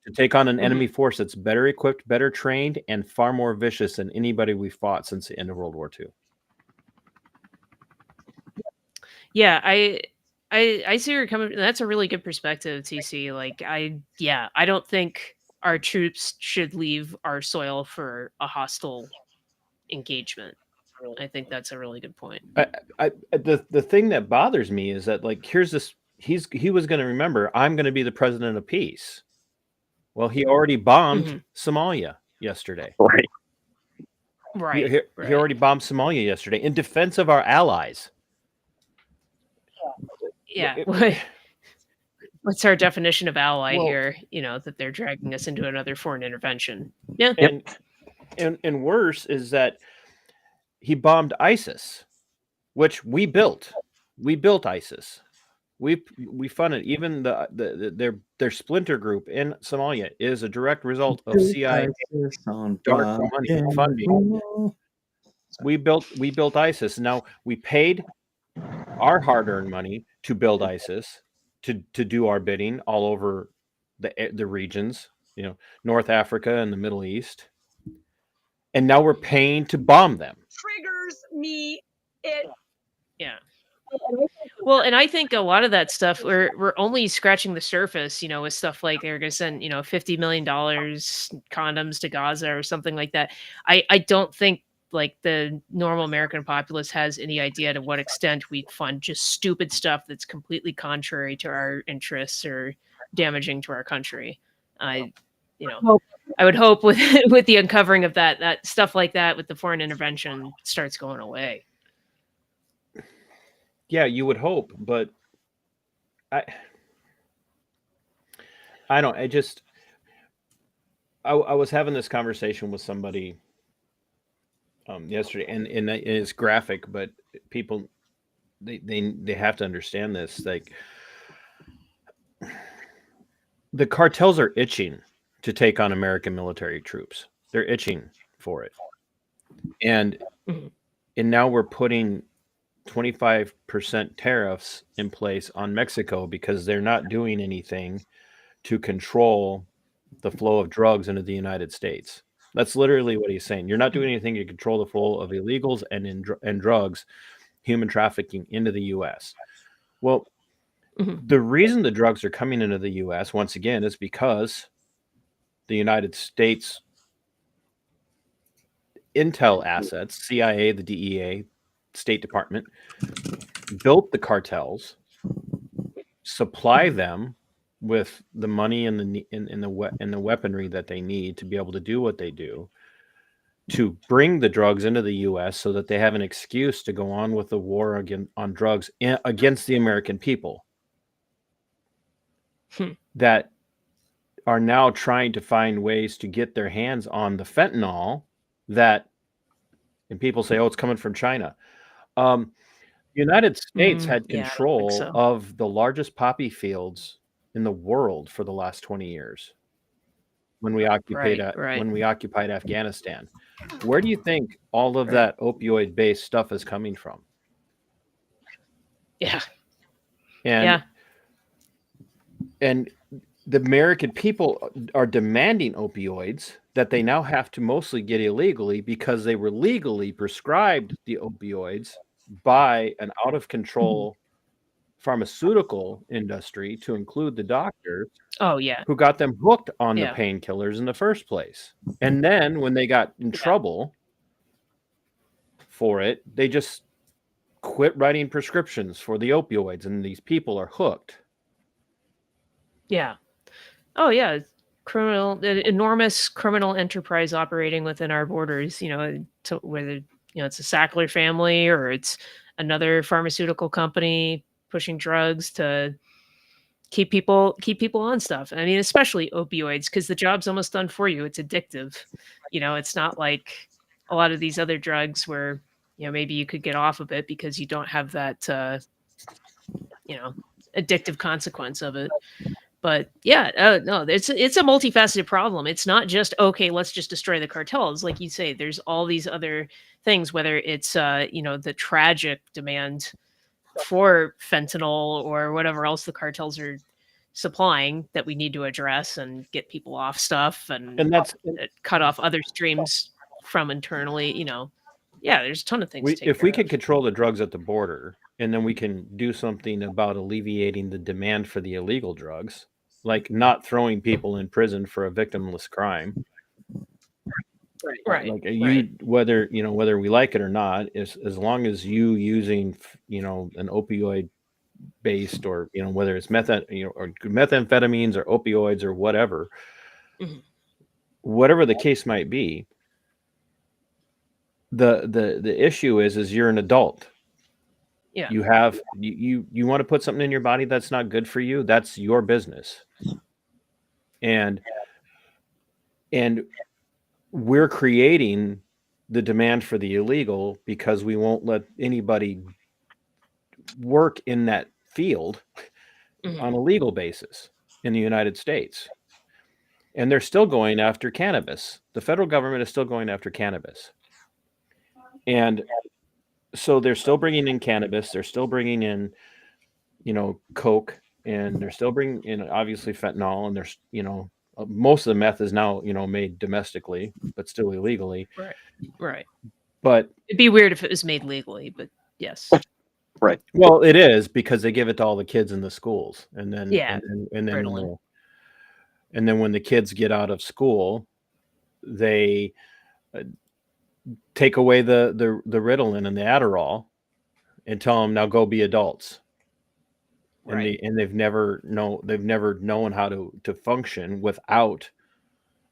To take on an enemy force that's better equipped, better trained, and far more vicious than anybody we fought since the end of World War II. Yeah, I see where you're coming from. That's a really good perspective, TC. Like, I don't think our troops should leave our soil for a hostile engagement. I think that's a really good point. The thing that bothers me is that, like, here's this. He was going to remember, I'm going to be the president of peace. Well, he already bombed Somalia yesterday. Right. Right. He already bombed Somalia yesterday in defense of our allies. Yeah. What's our definition of ally here? That they're dragging us into another foreign intervention. Yeah. And worse is that he bombed ISIS, which we built. We built ISIS. We funded even their splinter group in Somalia is a direct result of CIA dark money funding. We built ISIS. Now we paid our hard-earned money to build ISIS to do our bidding all over the regions, North Africa and the Middle East, and now we're paying to bomb them. Triggers me. Yeah. Well, and I think a lot of that stuff we're only scratching the surface, with stuff like they're going to send, $50 million condoms to Gaza or something like that. I don't think like the normal American populace has any idea to what extent we fund just stupid stuff that's completely contrary to our interests or damaging to our country. I would hope with with the uncovering of that stuff like that with the foreign intervention starts going away. Yeah, you would hope, but I don't. I was having this conversation with somebody yesterday, and it's graphic, but people they have to understand this. Like the cartels are itching to take on American military troops. They're itching for it, and now we're putting 25% tariffs in place on Mexico because they're not doing anything to control the flow of drugs into the United States. That's literally what he's saying. You're not doing anything to control the flow of illegals and drugs, human trafficking into the U.S. Well, the reason the drugs are coming into the U.S. once again is because the United States intel assets, CIA, the DEA, State Department, built the cartels, supply them with the money and the weaponry that they need to be able to do what they do, to bring the drugs into the U.S. so that they have an excuse to go on with the war on drugs against the American people that are now trying to find ways to get their hands on the fentanyl and people say, oh, it's coming from China. United States had control of the largest poppy fields in the world for the last 20 years when we occupied Afghanistan. Where do you think all of that opioid-based stuff is coming from? Yeah. And the American people are demanding opioids that they now have to mostly get illegally because they were legally prescribed the opioids by an out-of-control pharmaceutical industry, to include the doctors who got them hooked on the painkillers in the first place. And then when they got in trouble for it, they just quit writing prescriptions for the opioids, and these people are hooked. Yeah. Oh, yeah. Enormous criminal enterprise operating within our borders, whether, it's a Sackler family or it's another pharmaceutical company pushing drugs to keep people on stuff. I mean, especially opioids, because the job's almost done for you. It's addictive. It's not like a lot of these other drugs where, maybe you could get off of it because you don't have that, addictive consequence of it. But yeah, no, it's a multifaceted problem. It's not just, okay, let's just destroy the cartels. Like you say, there's all these other things, whether it's, the tragic demand for fentanyl or whatever else the cartels are supplying that we need to address and get people off stuff and cut off other streams from internally, there's a ton of things. If we can control the drugs at the border, and then we can do something about alleviating the demand for the illegal drugs, like not throwing people in prison for a victimless crime. Right. Like whether we like it or not, as long as you using an opioid based, or whether it's or methamphetamines or opioids or whatever the case might be, the issue is you're an adult. Yeah. You have you want to put something in your body that's not good for you, that's your business. And we're creating the demand for the illegal because we won't let anybody work in that field on a legal basis in the United States. And they're still going after cannabis. The federal government is still going after cannabis. And so they're still bringing in cannabis. They're still bringing in, coke, and they're still bringing in obviously fentanyl. And there's, most of the meth is now, made domestically, but still illegally. Right. But it'd be weird if it was made legally, but yes. Right. Well, it is because they give it to all the kids in the schools, and then Ritalin. and then when the kids get out of school, they take away the Ritalin and the Adderall, and tell them now go be adults. Right. And they've never known how to function without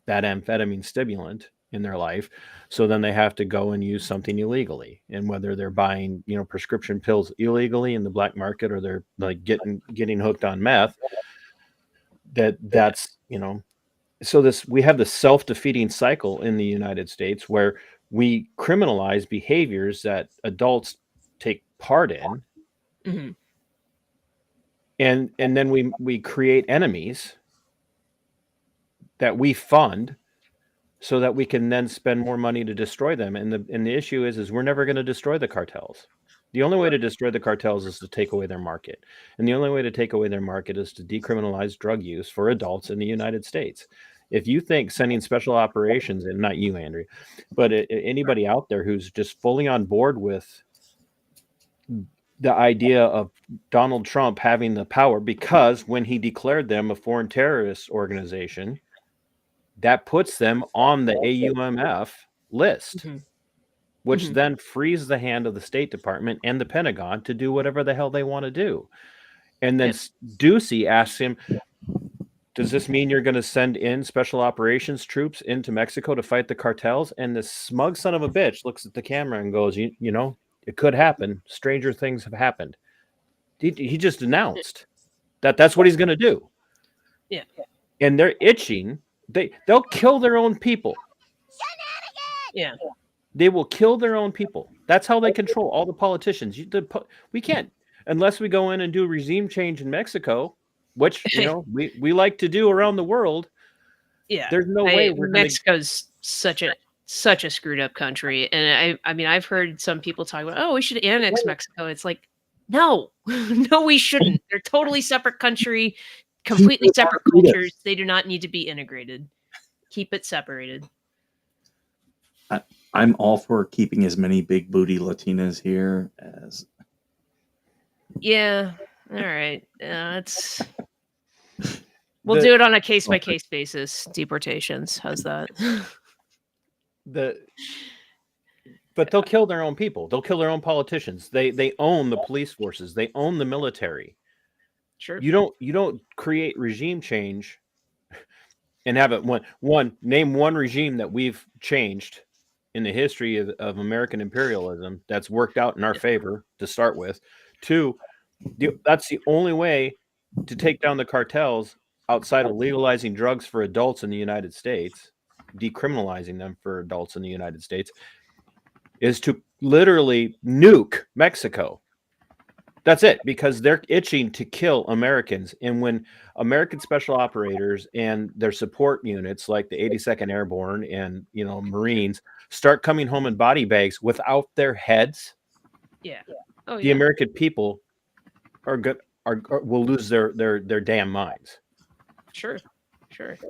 that amphetamine stimulant in their life. So then they have to go and use something illegally, and whether they're buying prescription pills illegally in the black market, or they're like getting hooked on meth, that's so we have the self-defeating cycle in the United States where we criminalize behaviors that adults take part in. Mm-hmm. And then we create enemies that we fund so that we can then spend more money to destroy them. And the issue is we're never going to destroy the cartels. The only way to destroy the cartels is to take away their market. And the only way to take away their market is to decriminalize drug use for adults in the United States. If you think sending special operations, and not you, Andrea, but anybody out there who's just fully on board with the idea of Donald Trump having the power, because when he declared them a foreign terrorist organization, that puts them on the AUMF list, which then frees the hand of the State Department and the Pentagon to do whatever the hell they want to do. And then Ducey asks him, does this mean you're going to send in special operations troops into Mexico to fight the cartels? And this smug son of a bitch looks at the camera and goes, you know, it could happen. Stranger things have happened. He just announced that's what he's going to do. Yeah. And they're itching. They'll kill their own people. Yeah. They will kill their own people. That's how they control all the politicians. We can't, unless we go in and do regime change in Mexico, which, we like to do around the world. Yeah. There's no way Mexico's such a screwed up country. And I mean, I've heard some people talk about, we should annex Mexico. It's like, no, no, we shouldn't. They're totally separate country, completely separate cultures. They do not need to be integrated. Keep it separated. I'm all for keeping as many big booty Latinas here as. Yeah. All right. We'll do it on a case by case basis. Deportations. How's that? But they'll kill their own people. They'll kill their own politicians. They own the police forces. They own the military. Sure. You don't create regime change and have it name one regime that we've changed in the history of American imperialism that's worked out in our favor to start with. Two, that's the only way to take down the cartels outside of legalizing drugs for adults in the United States, decriminalizing them for adults in the United States, is to literally nuke Mexico. That's it, because they're itching to kill Americans. And when American special operators and their support units like the 82nd Airborne and Marines start coming home in body bags without their heads, the American people will lose their damn minds. Sure.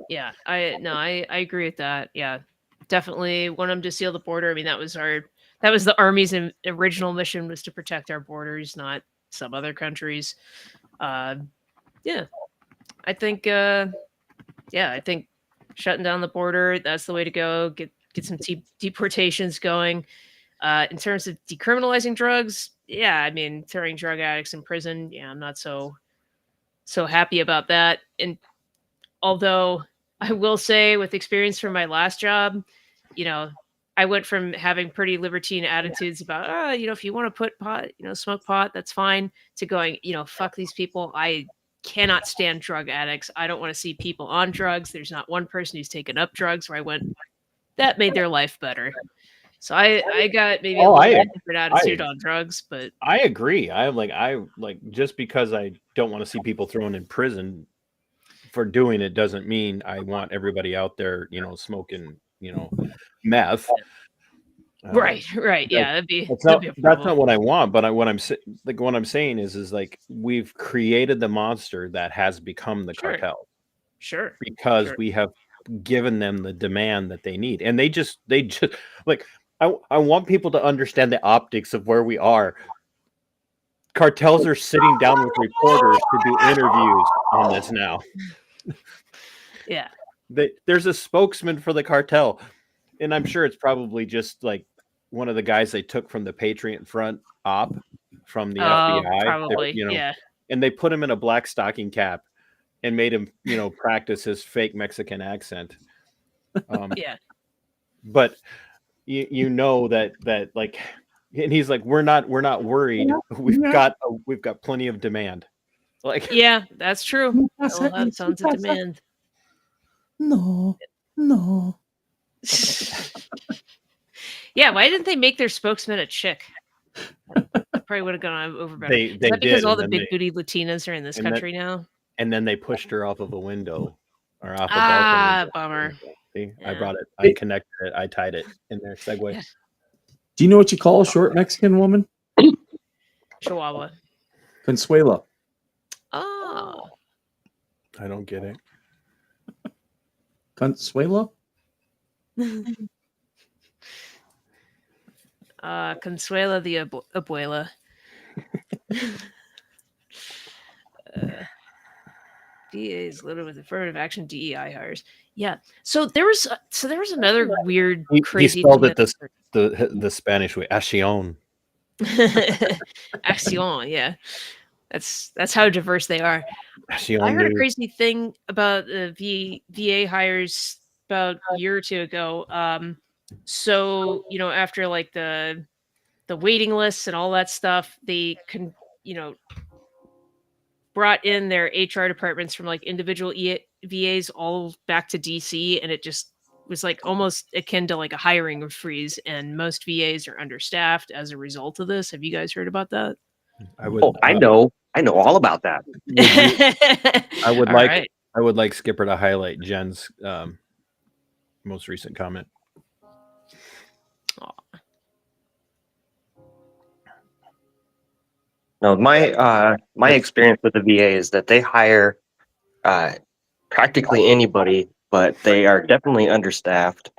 Yeah, I agree with that. Yeah, definitely want them to seal the border. I mean, that was the Army's original mission, was to protect our borders, not some other countries. I think shutting down the border, that's the way to go. Get some deportations going. In terms of decriminalizing drugs, I mean, throwing drug addicts in prison, I'm not so happy about that. And although I will say, with experience from my last job, I went from having pretty libertine attitudes about, if you want to put pot, smoke pot, that's fine, to going, fuck these people. I cannot stand drug addicts. I don't want to see people on drugs. There's not one person who's taken up drugs where I went, that made their life better. So I got maybe a little bit different attitude on drugs, but I agree. I like just because I don't want to see people thrown in prison for doing it doesn't mean I want everybody out there, smoking, meth. Right. Yeah, that'd be a That's not problem. what I want. But what I'm saying is like we've created the monster that has become the cartel Sure. because we have given them the demand that they need, and they just like I want people to understand the optics of where we are. Cartels are sitting down with reporters to do interviews on this now. Yeah. There's a spokesman for the cartel, and I'm sure it's probably just like one of the guys they took from the Patriot Front op from the FBI. Probably, yeah. And they put him in a black stocking cap and made him, practice his fake Mexican accent. Yeah. But that like, and he's like, we're not worried. We've got plenty of demand. Like, yeah, that's true. They'll have tons of demand. No. Yeah, why didn't they make their spokesman a chick? Probably would have gone over better. Is that because all the big booty Latinas are in this country now? And then they pushed her off of a window or off a balcony. Bummer. See, yeah. I brought it. I connected it. I tied it in there. Segue. Yeah. Do you know what you call a short Mexican woman? Chihuahua. Consuela. Oh. I don't get it. Consuela? Consuela the abuela. DAs loaded with affirmative action DEI hires. Yeah. So there was another weird, crazy. He spelled it the Spanish way. Acción. Acción. Yeah. That's how diverse they are. Acción, I heard a crazy thing about the VA hires about a year or two ago. So after like the waiting lists and all that stuff, they can brought in their HR departments from like individual VAs all back to DC, and it just was like almost akin to like a hiring freeze, and most VAs are understaffed as a result of this. Have you guys heard about that? I know all about that. I would like Skipper to highlight Jen's most recent comment. No, my experience with the VA is that they hire practically anybody, but they are definitely understaffed.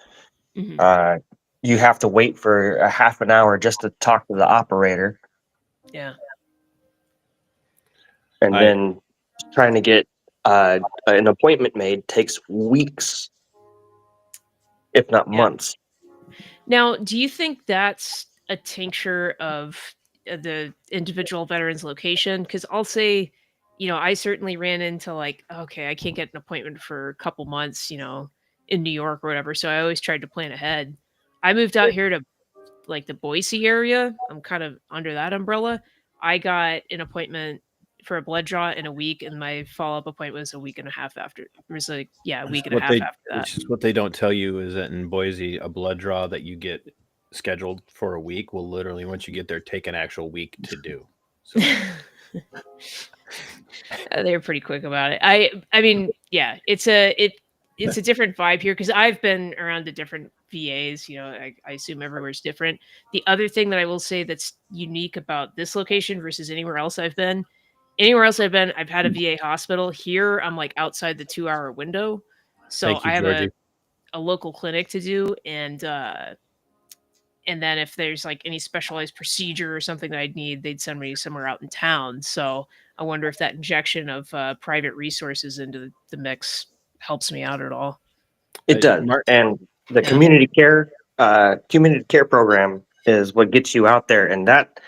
Mm-hmm. You have to wait for a half an hour just to talk to the operator. Yeah. And then trying to get an appointment made takes weeks, if not months. Now, do you think that's a tincture of the individual veterans location? Because I'll say, I certainly ran into like, okay, I can't get an appointment for a couple months, in New York or whatever. So I always tried to plan ahead. I moved out here to like the Boise area. I'm kind of under that umbrella. I got an appointment for a blood draw in a week, and my follow-up appointment was a week and a half after. It was like, a week and a half after that. Which is what they don't tell you is that in Boise, a blood draw that you get scheduled for a week will literally, once you get there, take an actual week to do. So. They were pretty quick about it. I mean, yeah, it's a different vibe here because I've been around the different VAs. I assume everywhere's different. The other thing that I will say that's unique about this location versus anywhere else I've been, I've had a VA hospital. Here, I'm like outside the 2-hour window, so I have a local clinic to do, and then if there's like any specialized procedure or something that I'd need, they'd send me somewhere out in town. So I wonder if that injection of private resources into the mix helps me out at all. It does. And the community care program is what gets you out there. And that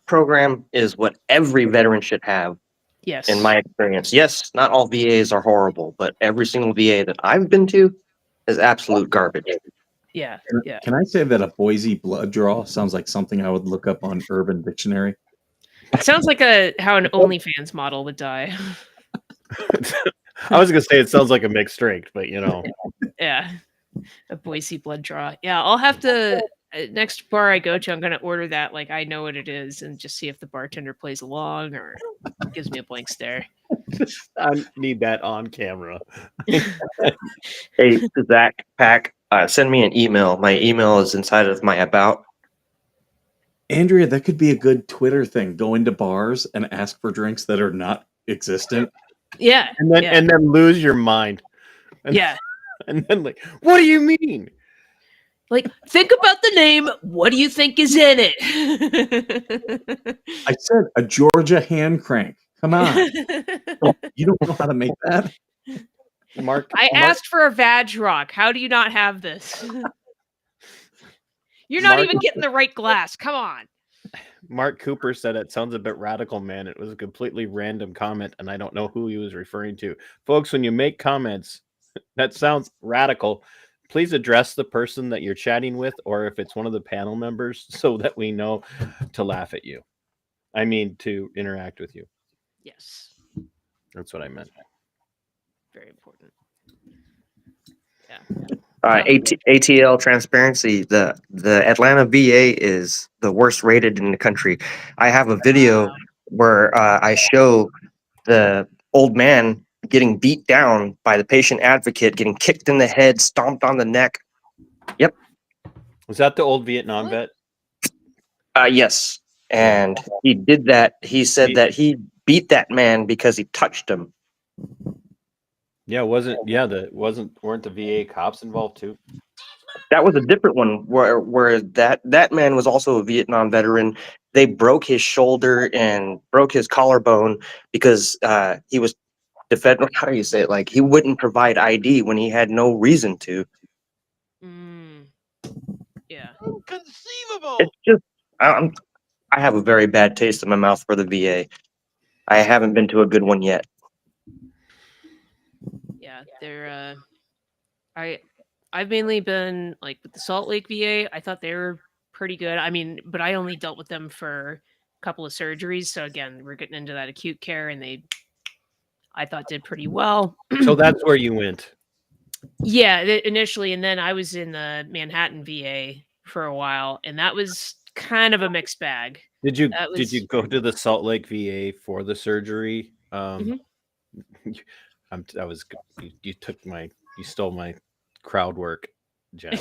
program is what every veteran should have. Yes. In my experience. Yes, not all VAs are horrible, but every single VA that I've been to is absolute garbage. Yeah, yeah. Can I say that a Boise blood draw sounds like something I would look up on Urban Dictionary? It sounds like how an OnlyFans model would die. I was gonna say it sounds like a mixed drink, but Yeah, a Boise blood draw. Yeah, I'll have to next bar I go to, I'm gonna order that like I know what it is, and just see if the bartender plays along or gives me a blank stare. I need that on camera. Hey, Zach, Pack, send me an email. My email is inside of my about. Andrea, that could be a good Twitter thing. Go into bars and ask for drinks that are not existent. Yeah, And then yeah, lose your mind. And, yeah. and then like, what do you mean? Like, think about the name. What do you think is in it? I said a Georgia hand crank. Come on. You don't know how to make that? Mark, I asked for a Vag Rock. How do you not have this? You're not even getting the right glass. Come on. Mark Cooper said it sounds a bit radical, man. It was a completely random comment, and I don't know who he was referring to. Folks, when you make comments that sounds radical, please address the person that you're chatting with, or if it's one of the panel members, so that we know to laugh at you. I mean, to interact with you. Yes. That's what I meant. Very important. Yeah. ATL transparency. The Atlanta VA is the worst rated in the country. I have a video where I show the old man getting beat down by the patient advocate, getting kicked in the head, stomped on the neck. Yep. Was that the old Vietnam vet? Yes. And he did that. He said that he beat that man because he touched him. Yeah, weren't the VA cops involved too? That was a different one where that man was also a Vietnam veteran. They broke his shoulder and broke his collarbone because he was defend. How do you say it? Like he wouldn't provide ID when he had no reason to. Yeah. Inconceivable. It's just I have a very bad taste in my mouth for the VA. I haven't been to a good one yet. Yeah, I've mainly been like with the Salt Lake VA. I thought they were pretty good. I mean, but I only dealt with them for a couple of surgeries. So again, we're getting into that acute care, and I thought did pretty well. So that's where you went. Yeah, initially, and then I was in the Manhattan VA for a while, and that was kind of a mixed bag. Did you go to the Salt Lake VA for the surgery? You stole my crowd work, Jen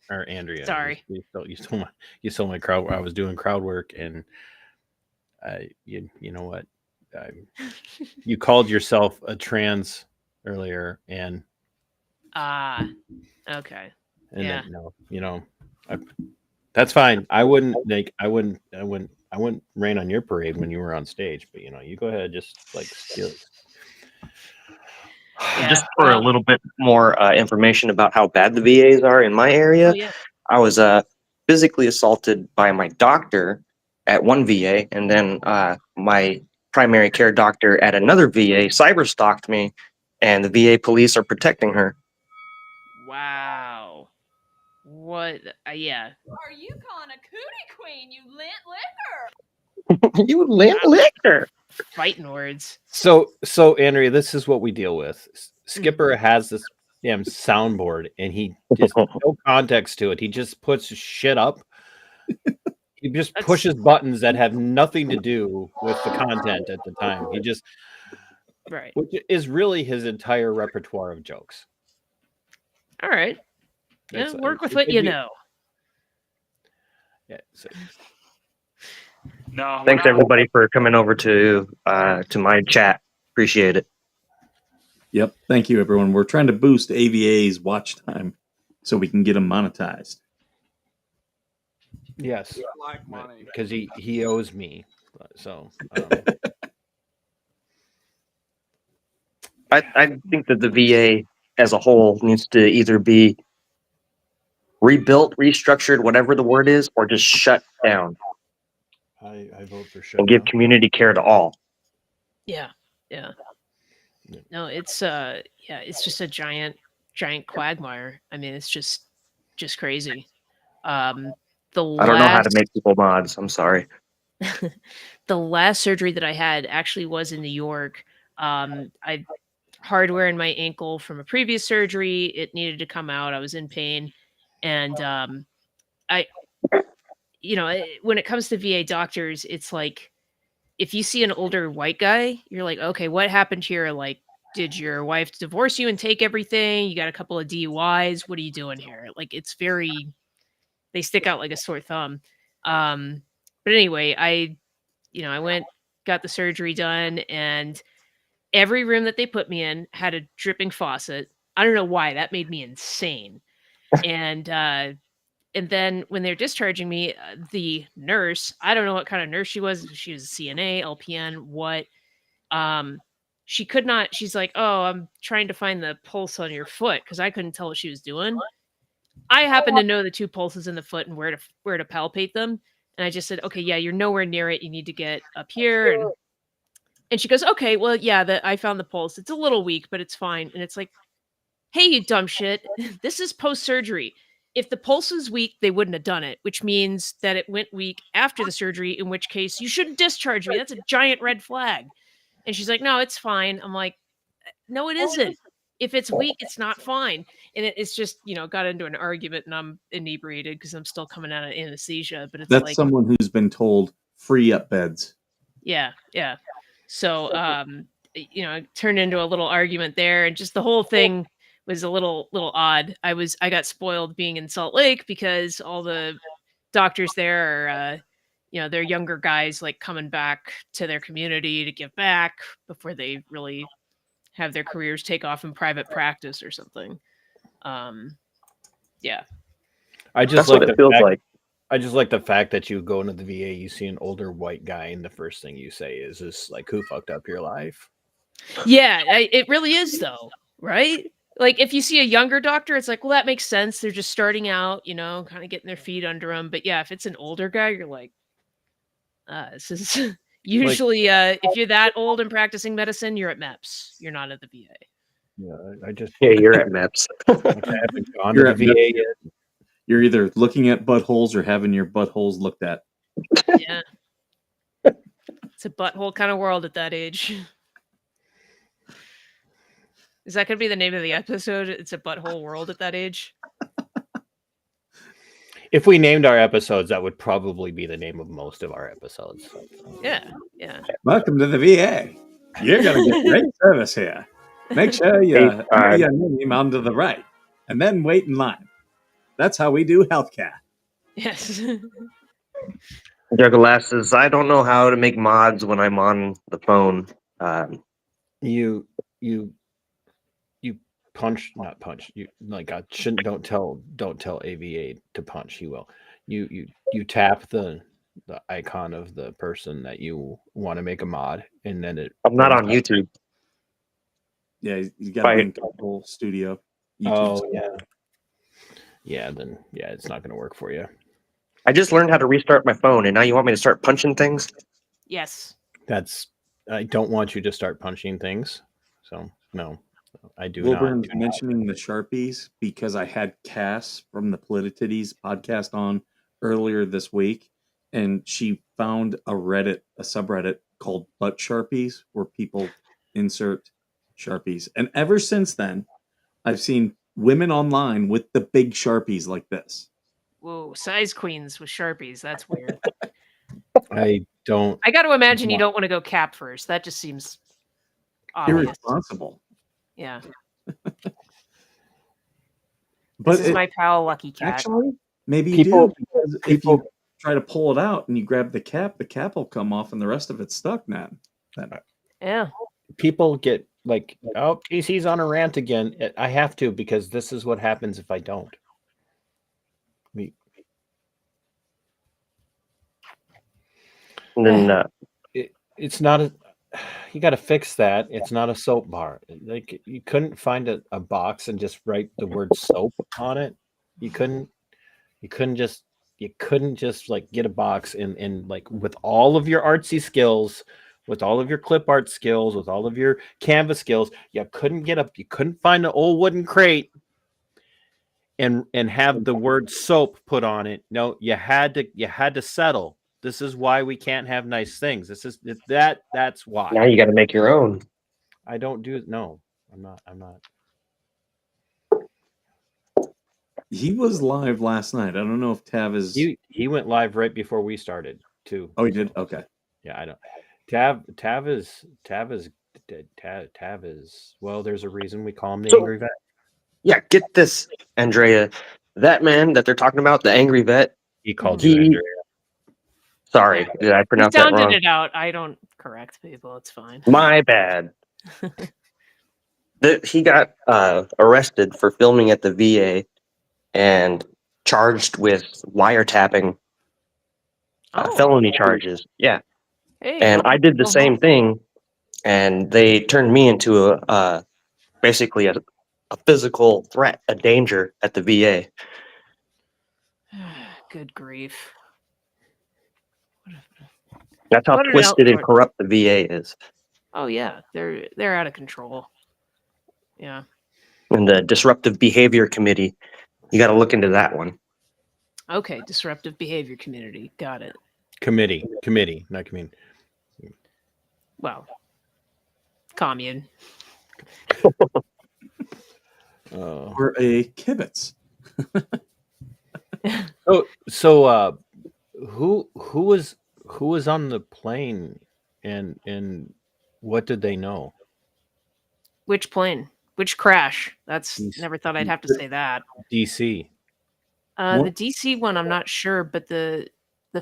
or Andrea. Sorry, you stole my crowd. I was doing crowd work, and you know what? You called yourself a trans earlier, and okay, and yeah. then, that's fine. I wouldn't rain on your parade when you were on stage, but you go ahead, just like steal it. Yeah, Just for a little bit more information about how bad the VAs are in my area, I was physically assaulted by my doctor at one VA, and then my primary care doctor at another VA cyber stalked me, and the VA police are protecting her. Wow. What? Yeah. Are you calling a cootie queen, you lint liquor? You lint liquor. Fighting words. So Andrea, this is what we deal with. Skipper has this damn soundboard, and he just no context to it. He just puts shit up. He just pushes buttons that have nothing to do with the content at the time. He just which is really his entire repertoire of jokes. All right. Yeah, work with what you know. Yeah. So. No. Thanks everybody for coming over to my chat. Appreciate it. Yep. Thank you, everyone. We're trying to boost AVA's watch time so we can get them monetized. Yes, like money because he owes me. So I think that the VA as a whole needs to either be rebuilt, restructured, whatever the word is, or just shut down. I vote for shut and give down. community care to all. Yeah. No, it's it's just a giant quagmire. I mean, it's just just crazy. The I don't know how to last make people mods. I'm sorry. the last surgery that I had actually was in New York. I hardware in my ankle from a previous surgery. It needed to come out. I was in pain, and I, when it comes to VA doctors, it's like if you see an older white guy, you're like, okay, what happened here? Like, did your wife divorce you and take everything? You got a couple of DUIs. What are you doing here? Like, it's very, they stick out like a sore thumb. Um, but anyway, I went, got the surgery done, and every room that they put me in had a dripping faucet. I don't know why that made me insane. And and then when they're discharging me, the nurse, I don't know what kind of nurse she was. If she was a CNA, LPN, what? Um, she could not. She's like, "Oh, I'm trying to find the pulse on your foot," because I couldn't tell what she was doing. I happen to know the two pulses in the foot and where to palpate them. And I just said, "Okay, yeah, you're nowhere near it. You need to get up here." And she goes, "Okay, well, yeah, I found the pulse. It's a little weak, but it's fine." And it's like, "Hey, you dumb shit. This is post surgery. If the pulse was weak, they wouldn't have done it, which means that it went weak after the surgery, in which case you shouldn't discharge me. That's a giant red flag." And she's like, "No, it's fine." I'm like, "No, it isn't. If it's weak, it's not fine." And it's just, got into an argument, and I'm inebriated because I'm still coming out of anesthesia. But it's That's like, someone who's been told free up beds. yeah, yeah. So, it turned into a little argument there, and just the whole thing was a little odd. I got spoiled being in Salt Lake because all the doctors there are, they're younger guys like coming back to their community to give back before they really have their careers take off in private practice or something. Yeah. I just That's like what the it feels fact, like. I just like the fact that you go into the VA, you see an older white guy, and the first thing you say is just like, "Who fucked up your life?" Yeah, it really is though, right? Like if you see a younger doctor, it's like, well, that makes sense. They're just starting out, kind of getting their feet under them. But yeah, if it's an older guy, you're like, this is usually if you're that old and practicing medicine, you're at MEPS. You're not at the VA. Yeah, I just Yeah, you're at MEPS. like, I haven't gone You're to at the VA yet. You're either looking at buttholes or having your buttholes looked at. Yeah. It's a butthole kind of world at that age. Is that going to be the name of the episode? It's a butthole world at that age. If we named our episodes, that would probably be the name of most of our episodes. Yeah, yeah. Welcome to the VA. You're going to get great service here. Make sure you enter FaceTime. your name onto the right and then wait in line. That's how we do healthcare. Yes. Juggalo says, I don't know how to make mods when I'm on the phone. You punch, not punch. You like I shouldn't don't tell AVA to punch. He will. You tap the icon of the person that you want to make a mod, and then it. I'm not brings on up- YouTube. Yeah, you got to Right. link the whole studio. Oh yeah. Then it's not going to work for you. I just learned how to restart my phone, and now you want me to start punching things? Yes. I don't want you to start punching things. So no, I do Wilburn's not. mentioning the Sharpies because I had Cass from the Politities podcast on earlier this week, and she found a subreddit called Butt Sharpies, where people insert Sharpies. And ever since then, I've seen women online with the big Sharpies like this. Whoa, size queens with Sharpies. That's weird. I don't. I got to imagine you don't want to go cap first. That just seems obvious. Irresponsible. Yeah. But This is my pal Lucky Cat. actually, maybe you People- do, because if you try to pull it out and you grab the cap will come off and the rest of it's stuck, man. Yeah. People get like, oh, TC's on a rant again. I have to, because this is what happens if I don't. And then It's not a. You got to fix that. It's not a soap bar. Like you couldn't find a box and just write the word soap on it. You couldn't just like get a box and like with all of your artsy skills, with all of your clip art skills, with all of your canvas skills, you couldn't find an old wooden crate and have the word soap put on it. No, you had to settle. This is why we can't have nice things. That's why. Now you got to make your own. I don't do it. No, I'm not. He was live last night. I don't know if Tav is. He went live right before we started too. Oh, he did. Okay. Yeah, I don't. Tav is. Well, there's a reason we call him the So- angry vet. Yeah, get this, Andrea. That man that they're talking about, the angry vet. He called He- you Andrea. Sorry, Yeah. did I You pronounce that sounded wrong? it out. I don't correct people. It's fine. My bad. He got arrested for filming at the VA and charged with wiretapping, felony charges. Yeah, Hey, and help I us did the go same home. thing, and they turned me into basically a physical threat, a danger at the VA. Good grief. That's how What an twisted and output. corrupt the VA is. Oh yeah, they're out of control. Yeah. And the Disruptive Behavior Committee, you got to look into that one. Okay, disruptive behavior community. Got it. Committee, not community. Well, commune. Or a kibitz. So who was on the plane and what did they know? Which plane? Which crash? That's These- never thought I'd have to say that. DC. The What? DC one, I'm not sure, but the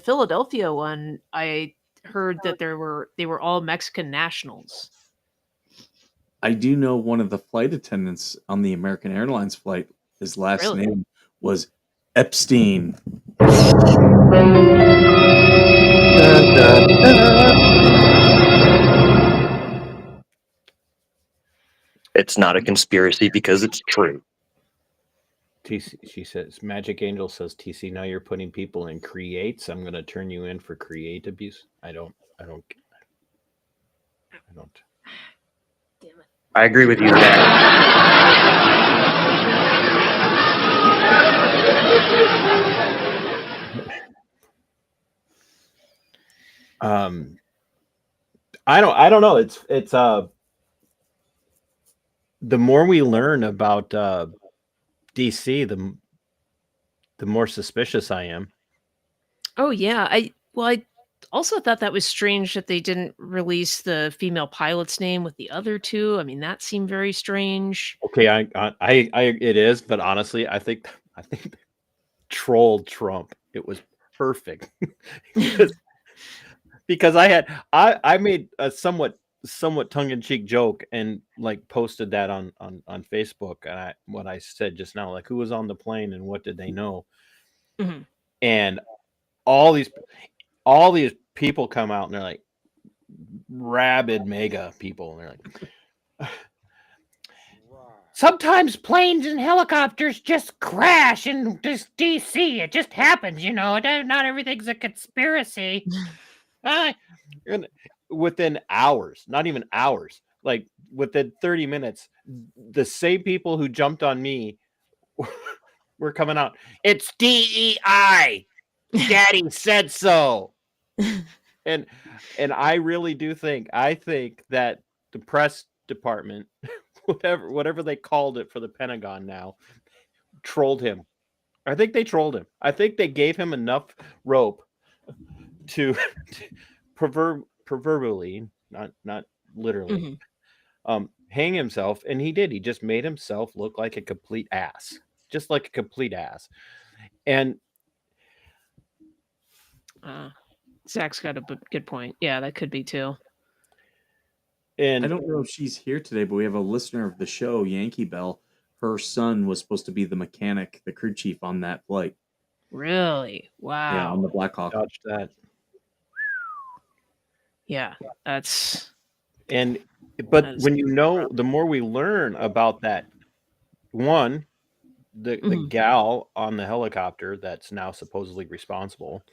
Philadelphia one, I heard that they were all Mexican nationals. I do know one of the flight attendants on the American Airlines flight, his last Really? name was Epstein. It's not a conspiracy because it's true. TC, she says, Magic Angel says, TC, now you're putting people in creates. I'm going to turn you in for create abuse. I don't. Damn it. I agree with you, Zach. I don't know. It's the more we learn about DC, the more suspicious I am. Oh yeah, I also thought that was strange that they didn't release the female pilot's name with the other two. I mean, that seemed very strange. Okay, I it is, but honestly, I think they trolled Trump. It was perfect because I made a somewhat tongue-in-cheek joke and like posted that on Facebook, and what I said just now, like who was on the plane and what did they know, Mhm. and all these people come out and they're like rabid mega people, and they're like, sometimes planes and helicopters just crash in this DC. It just happens, not everything's a conspiracy. And within hours, not even hours, like within 30 minutes, the same people who jumped on me were coming out. It's DEI. Daddy said so. And I really do think that the press department, whatever they called it for the Pentagon now, trolled him. I think they trolled him. I think they gave him enough rope to proverbially, not literally, hang himself, and he did. He just made himself look like a complete ass, just like a complete ass. And Zach's got a good point. Yeah, that could be too. And I don't know if she's here today, but we have a listener of the show, Yankee Bell. Her son was supposed to be the mechanic, the crew chief on that flight. Really? Wow. Yeah, on the Black Hawk. dodged that. Yeah, that's. But That is when the more we learn about that, one, the gal on the helicopter that's now supposedly responsible,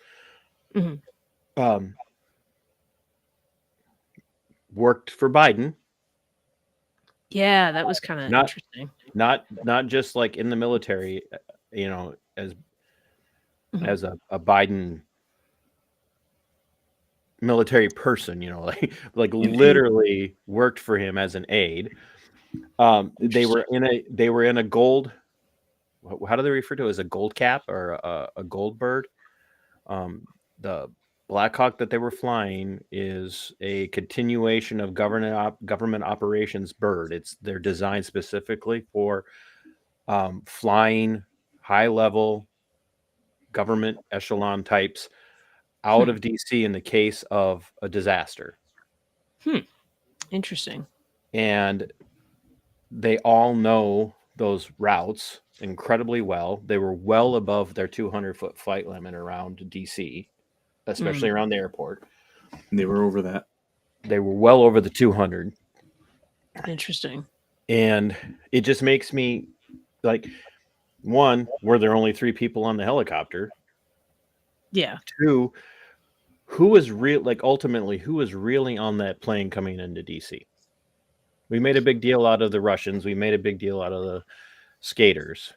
worked for Biden. Yeah, that was kind of interesting. not just like in the military, you know, as Mhm. a Biden military person, you know, like An aide. literally worked for him as an aide. They were in a gold. How do they refer to it, as a gold cap or a gold bird? The Black Hawk that they were flying is a continuation of government operations bird. They're designed specifically for flying high level government echelon types out of DC in the case of a disaster. Interesting. And they all know those routes incredibly well. They were well above their 200-foot flight limit around DC, especially around the airport. They were over that. They were well over the 200. Interesting. And it just makes me like, one, were there only 3 people on the helicopter? Yeah. 2, who was ultimately who was really on that plane coming into DC? We made a big deal out of the Russians. We made a big deal out of the skaters.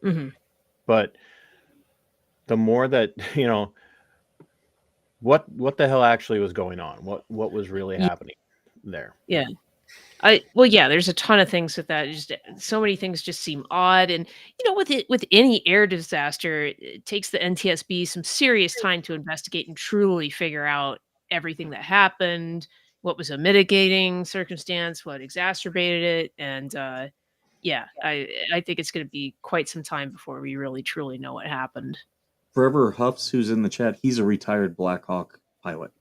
Hmm. But the more that, you know, what the hell actually was going on? What was really happening there? Yeah. There's a ton of things with that. Just so many things just seem odd, and with any air disaster, it takes the NTSB some serious time to investigate and truly figure out everything that happened, what was a mitigating circumstance, what exacerbated it, and I think it's going to be quite some time before we really truly know what happened. Forever Huffs, who's in the chat, he's a retired Black Hawk pilot.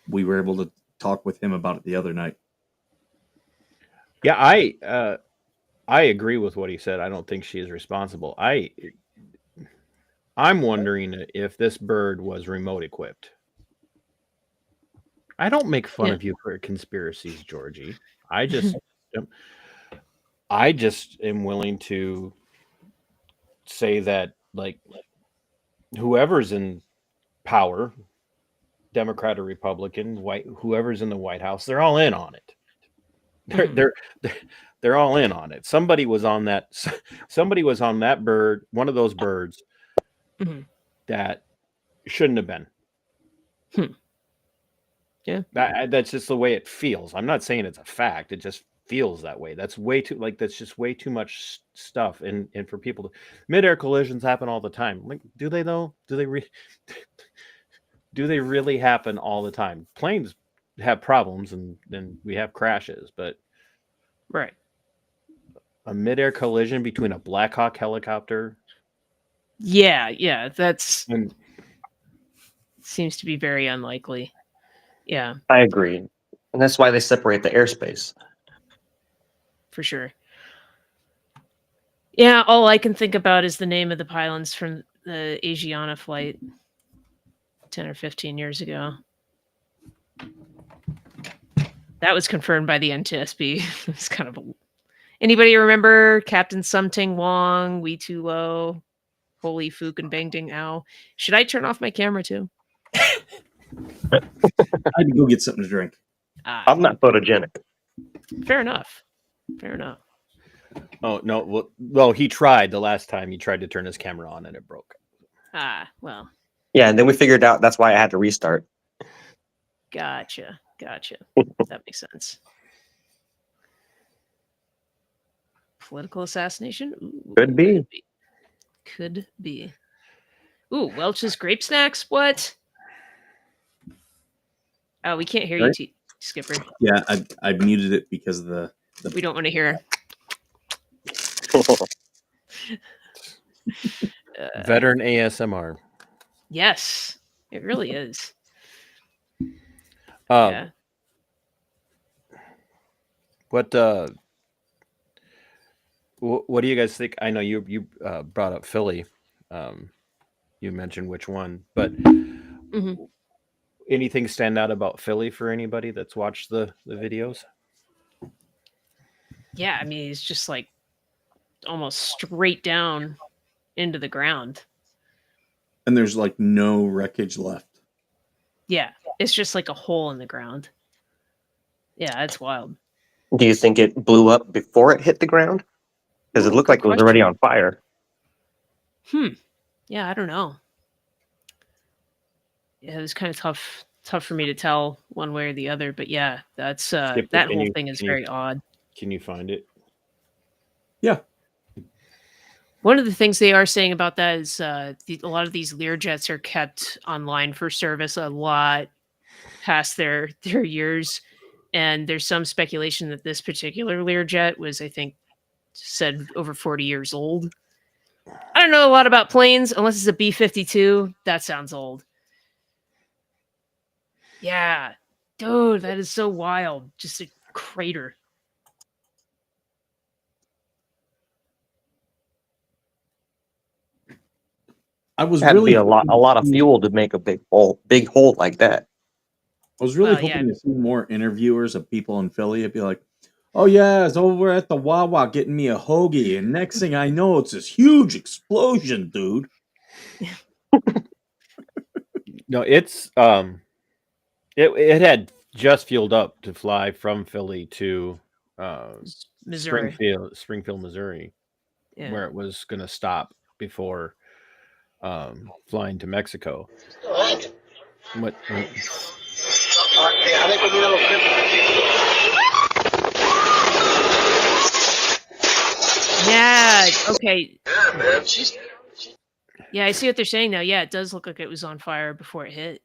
We were able to talk with him about it the other night. Yeah, I agree with what he said. I don't think she is responsible. I'm wondering if this bird was remote equipped. I don't make fun Yeah. of you for conspiracies, Georgie. I just am willing to say that, like, whoever's in power, Democrat or Republican, whoever's in the White House, they're all in on it. They're all in on it. Somebody was on that bird, one of those birds that shouldn't have been. Yeah. That's just the way it feels. I'm not saying it's a fact. It just feels that way. That's just way too much stuff. And for people to, mid-air collisions happen all the time. Like, do they though? Do they really happen all the time? Planes have problems and we have crashes, but Right. a mid-air collision between a Black Hawk helicopter. Yeah, that's And seems to be very unlikely. Yeah, I agree. And that's why they separate the airspace. for sure. Yeah, all I can think about is the name of the pilots from the Asiana flight 10 or 15 years ago. That was confirmed by the NTSB. It's kind of anybody remember Captain Something Wong, Wee Too Low, Holy Fook and Bang Ding Ow? Should I turn off my camera too? I had to go get something to drink. I'm not photogenic. Fair enough. Fair enough. oh no, well, he tried the last time. He tried to turn his camera on and it broke. Well. Yeah, and then we figured out that's why I had to restart. Gotcha. That makes sense. Political assassination? Ooh, Could be. Could be. Ooh, Welch's grape snacks? What? Oh, we can't hear Right? you, Skipper. Yeah, I muted it because of the We don't want to hear. Veteran ASMR. Yes, it really is. Yeah. What do you guys think? I know you brought up Philly. You mentioned which one, but anything stand out about Philly for anybody that's watched the videos? Yeah, I mean, it's just like almost straight down into the ground. And there's like no wreckage left. Yeah, it's just like a hole in the ground. Yeah, it's wild. Do you think it blew up before it hit the ground? Because it Ooh, looked good like it was already question. on fire. Yeah, I don't know. Yeah, it was kind of tough for me to tell one way or the other, but yeah, that's Skipper, that whole thing is very odd. Can you find it? Yeah. One of the things they are saying about that is a lot of these Learjets are kept online for service a lot past their years, and there's some speculation that this particular Learjet was, I think, said over 40 years old. I don't know a lot about planes unless it's a B-52. That sounds old. Yeah, dude, that is so wild. Just a crater. I was Had to be really a lot hoping to of see, fuel to make a big hole like that. I was really Well, yeah, hoping to see more interviewers of people in Philly. It'd be like, "Oh yeah, I was over at the Wawa getting me a hoagie, and next thing I know, it's this huge explosion, dude." No, it's it had just fueled up to fly from Philly to Missouri. Springfield, Missouri, Yeah. where it was going to stop before flying to Mexico. What? Yeah. Okay. Yeah, I see what they're saying now. Yeah, it does look like it was on fire before it hit.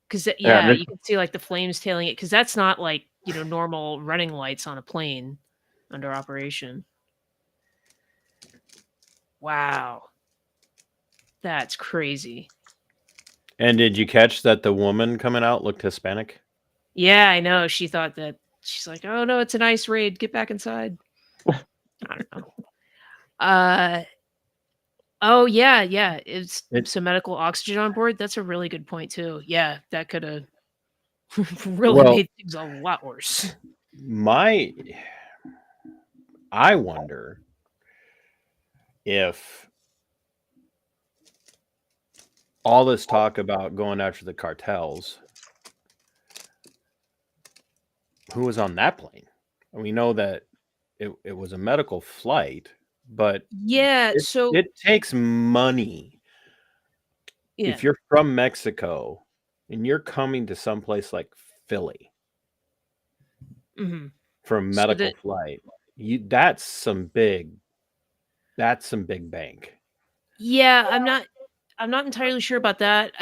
Because Yeah, yeah, you can see like the flames tailing it. Because that's not like normal running lights on a plane under operation. Wow, that's crazy. And did you catch that the woman coming out looked Hispanic? Yeah, I know. She thought that she's like, oh no, it's an ice raid. Get back inside. I don't know. Oh yeah, yeah. It's some medical oxygen on board. That's a really good point too. Yeah, that could have really Well, made things a lot worse. I wonder if all this talk about going after the cartels, who was on that plane? We know that it was a medical flight, but Yeah, so it takes money. yeah. If you're from Mexico and you're coming to someplace like Philly hmm for a So medical flight, that's some big bank. yeah, I'm not entirely sure about that.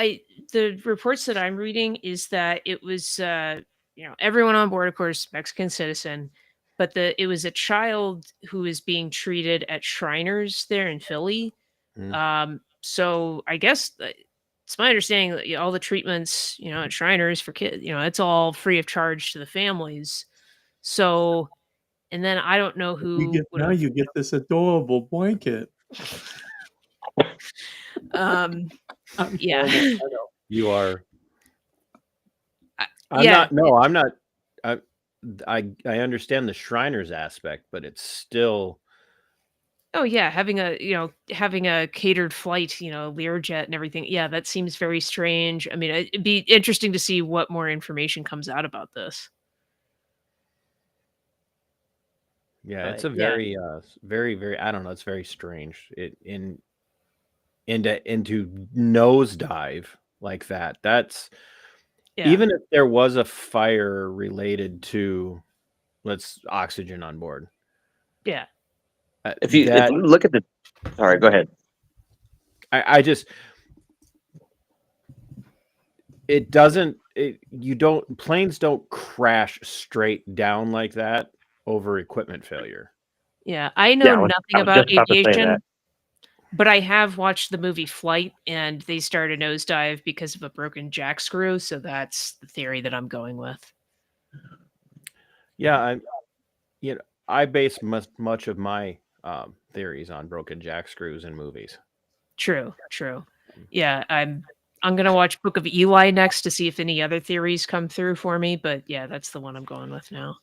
The reports that I'm reading is that it was everyone on board, of course, Mexican citizen, but it was a child who was being treated at Shriners there in Philly. So I guess it's my understanding that all the treatments, at Shriners for kids, it's all free of charge to the families. So, and then I don't know who would have, You get this adorable blanket. um, I'm yeah, horrible. I know. You are. I'm yeah. not. No, I'm not. I understand the Shriners aspect, but it's still. Oh yeah, having a catered flight, Learjet and everything. Yeah, that seems very strange. I mean, it'd be interesting to see what more information comes out about this. Yeah, it's But a yeah, very, very, very. I don't know. It's very strange. Into nosedive like that. That's yeah, even if there was a fire related to let's oxygen on board. yeah. if you look at the, all right, go ahead. I just it doesn't you don't planes don't crash straight down like that over equipment failure. Yeah, I know Yeah, nothing I was about just about to say that. aviation, but I have watched the movie Flight, and they start a nosedive because of a broken jack screw. So that's the theory that I'm going with. Yeah, I base much of my theories on broken jack screws in movies. True, true. Yeah, I'm gonna watch Book of Eli next to see if any other theories come through for me. But yeah, that's the one I'm going with now.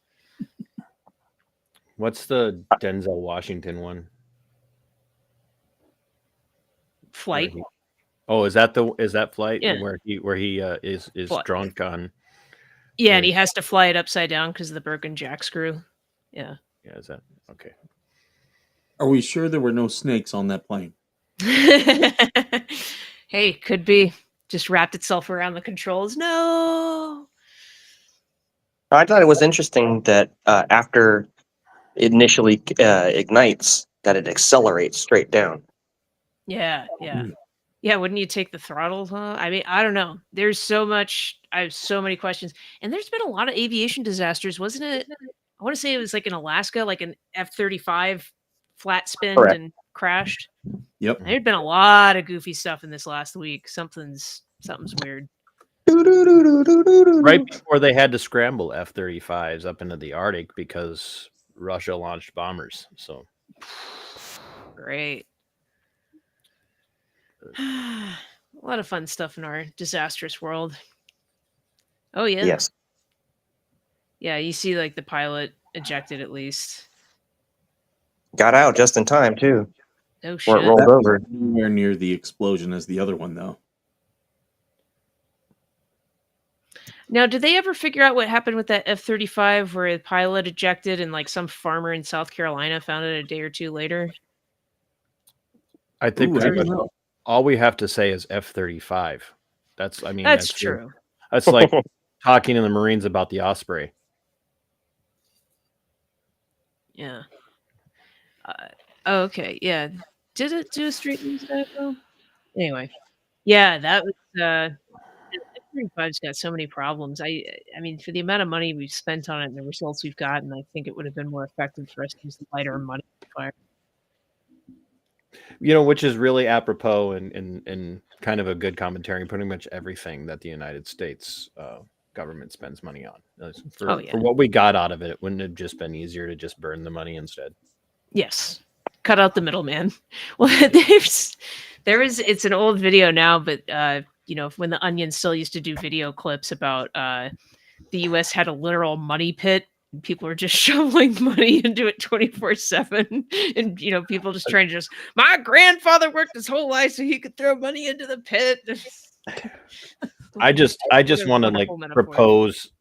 What's the Denzel Washington one? Flight. Oh, is that Flight Yeah. where he is Flight. drunk on Yeah, and Very- he has to fly it upside down because of the broken jack screw. Yeah. Yeah, is that okay? Are we sure there were no snakes on that plane? Hey, could be. Just wrapped itself around the controls. No. I thought it was interesting that after it initially ignites, that it accelerates straight down. Yeah, yeah. Mm. Yeah, wouldn't you take the throttle, huh? I mean, I don't know. There's so much I have so many questions. And there's been a lot of aviation disasters, wasn't it? I want to say it was like in Alaska, like an F-35 flat spinned Correct. and crashed. Yep. There'd been a lot of goofy stuff in this last week. Something's weird. Right before they had to scramble F-35s up into the Arctic because Russia launched bombers. So Great. A lot of fun stuff in our disastrous world. Oh yeah. Yes. Yeah, you see like the pilot ejected at least. Got out just in time, too. Oh Or it shit. rolled That was over. nowhere near the explosion as the other one, though. Now, did they ever figure out what happened with that F-35 where the pilot ejected and like some farmer in South Carolina found it a day or two later? I think Ooh, I pretty don't much know. all we have to say is F-35. That's I mean That's that's true. That's like talking to the Marines about the Osprey. Yeah. Oh, okay. Yeah. Did it do a straight news dive though? Anyway. Yeah, that was F-35's got so many problems. I mean, for the amount of money we've spent on it and the results we've gotten, I think it would have been more effective for us to use the lighter money fire. Which is really apropos and kind of a good commentary. Pretty much everything that the United States government spends money on. Oh, yeah. For what we got out of it, wouldn't it have just been easier to just burn the money instead? Yes. Cut out the middleman. Well, it's an old video now, but when the Onion still used to do video clips about the US had a literal money pit and people were just shoveling money into it 24/7 and people just trying to my grandfather worked his whole life so he could throw money into the pit. I just What a want to like wonderful metaphor. propose,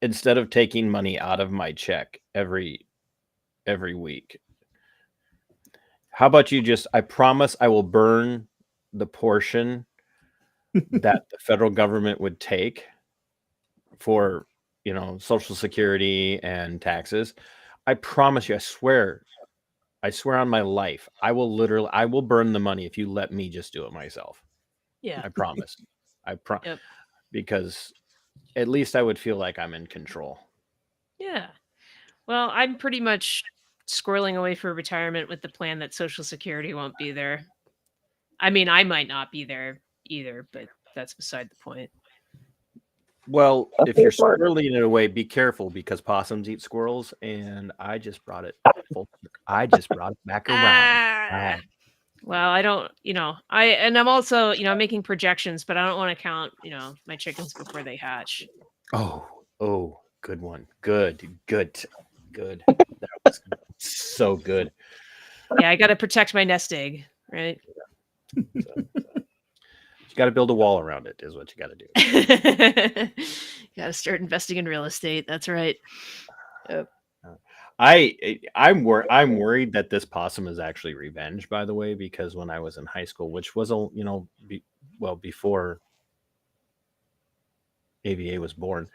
instead of taking money out of my check every week, how about you I promise I will burn the portion that the federal government would take for, Social Security and taxes. I promise you, I swear on my life, I will burn the money if you let me just do it myself. Yeah. I promise. Yep. Because at least I would feel like I'm in control. Yeah. Well, I'm pretty much squirreling away for retirement with the plan that Social Security won't be there. I mean, I might not be there either, but that's beside the point. Well, That's if you're smart. squirreling it away, be careful because possums eat squirrels, and I just brought it back around. Ah, well, I don't, I'm also, I'm making projections, but I don't want to count, my chickens before they hatch. Oh, good one. Good. That was so good. Yeah, I got to protect my nest egg, right? You got to build a wall around it, is what you got to do. Got to start investing in real estate. That's right. Yep. I'm worried that this possum is actually revenge, by the way, because when I was in high school, which was before AVA was born.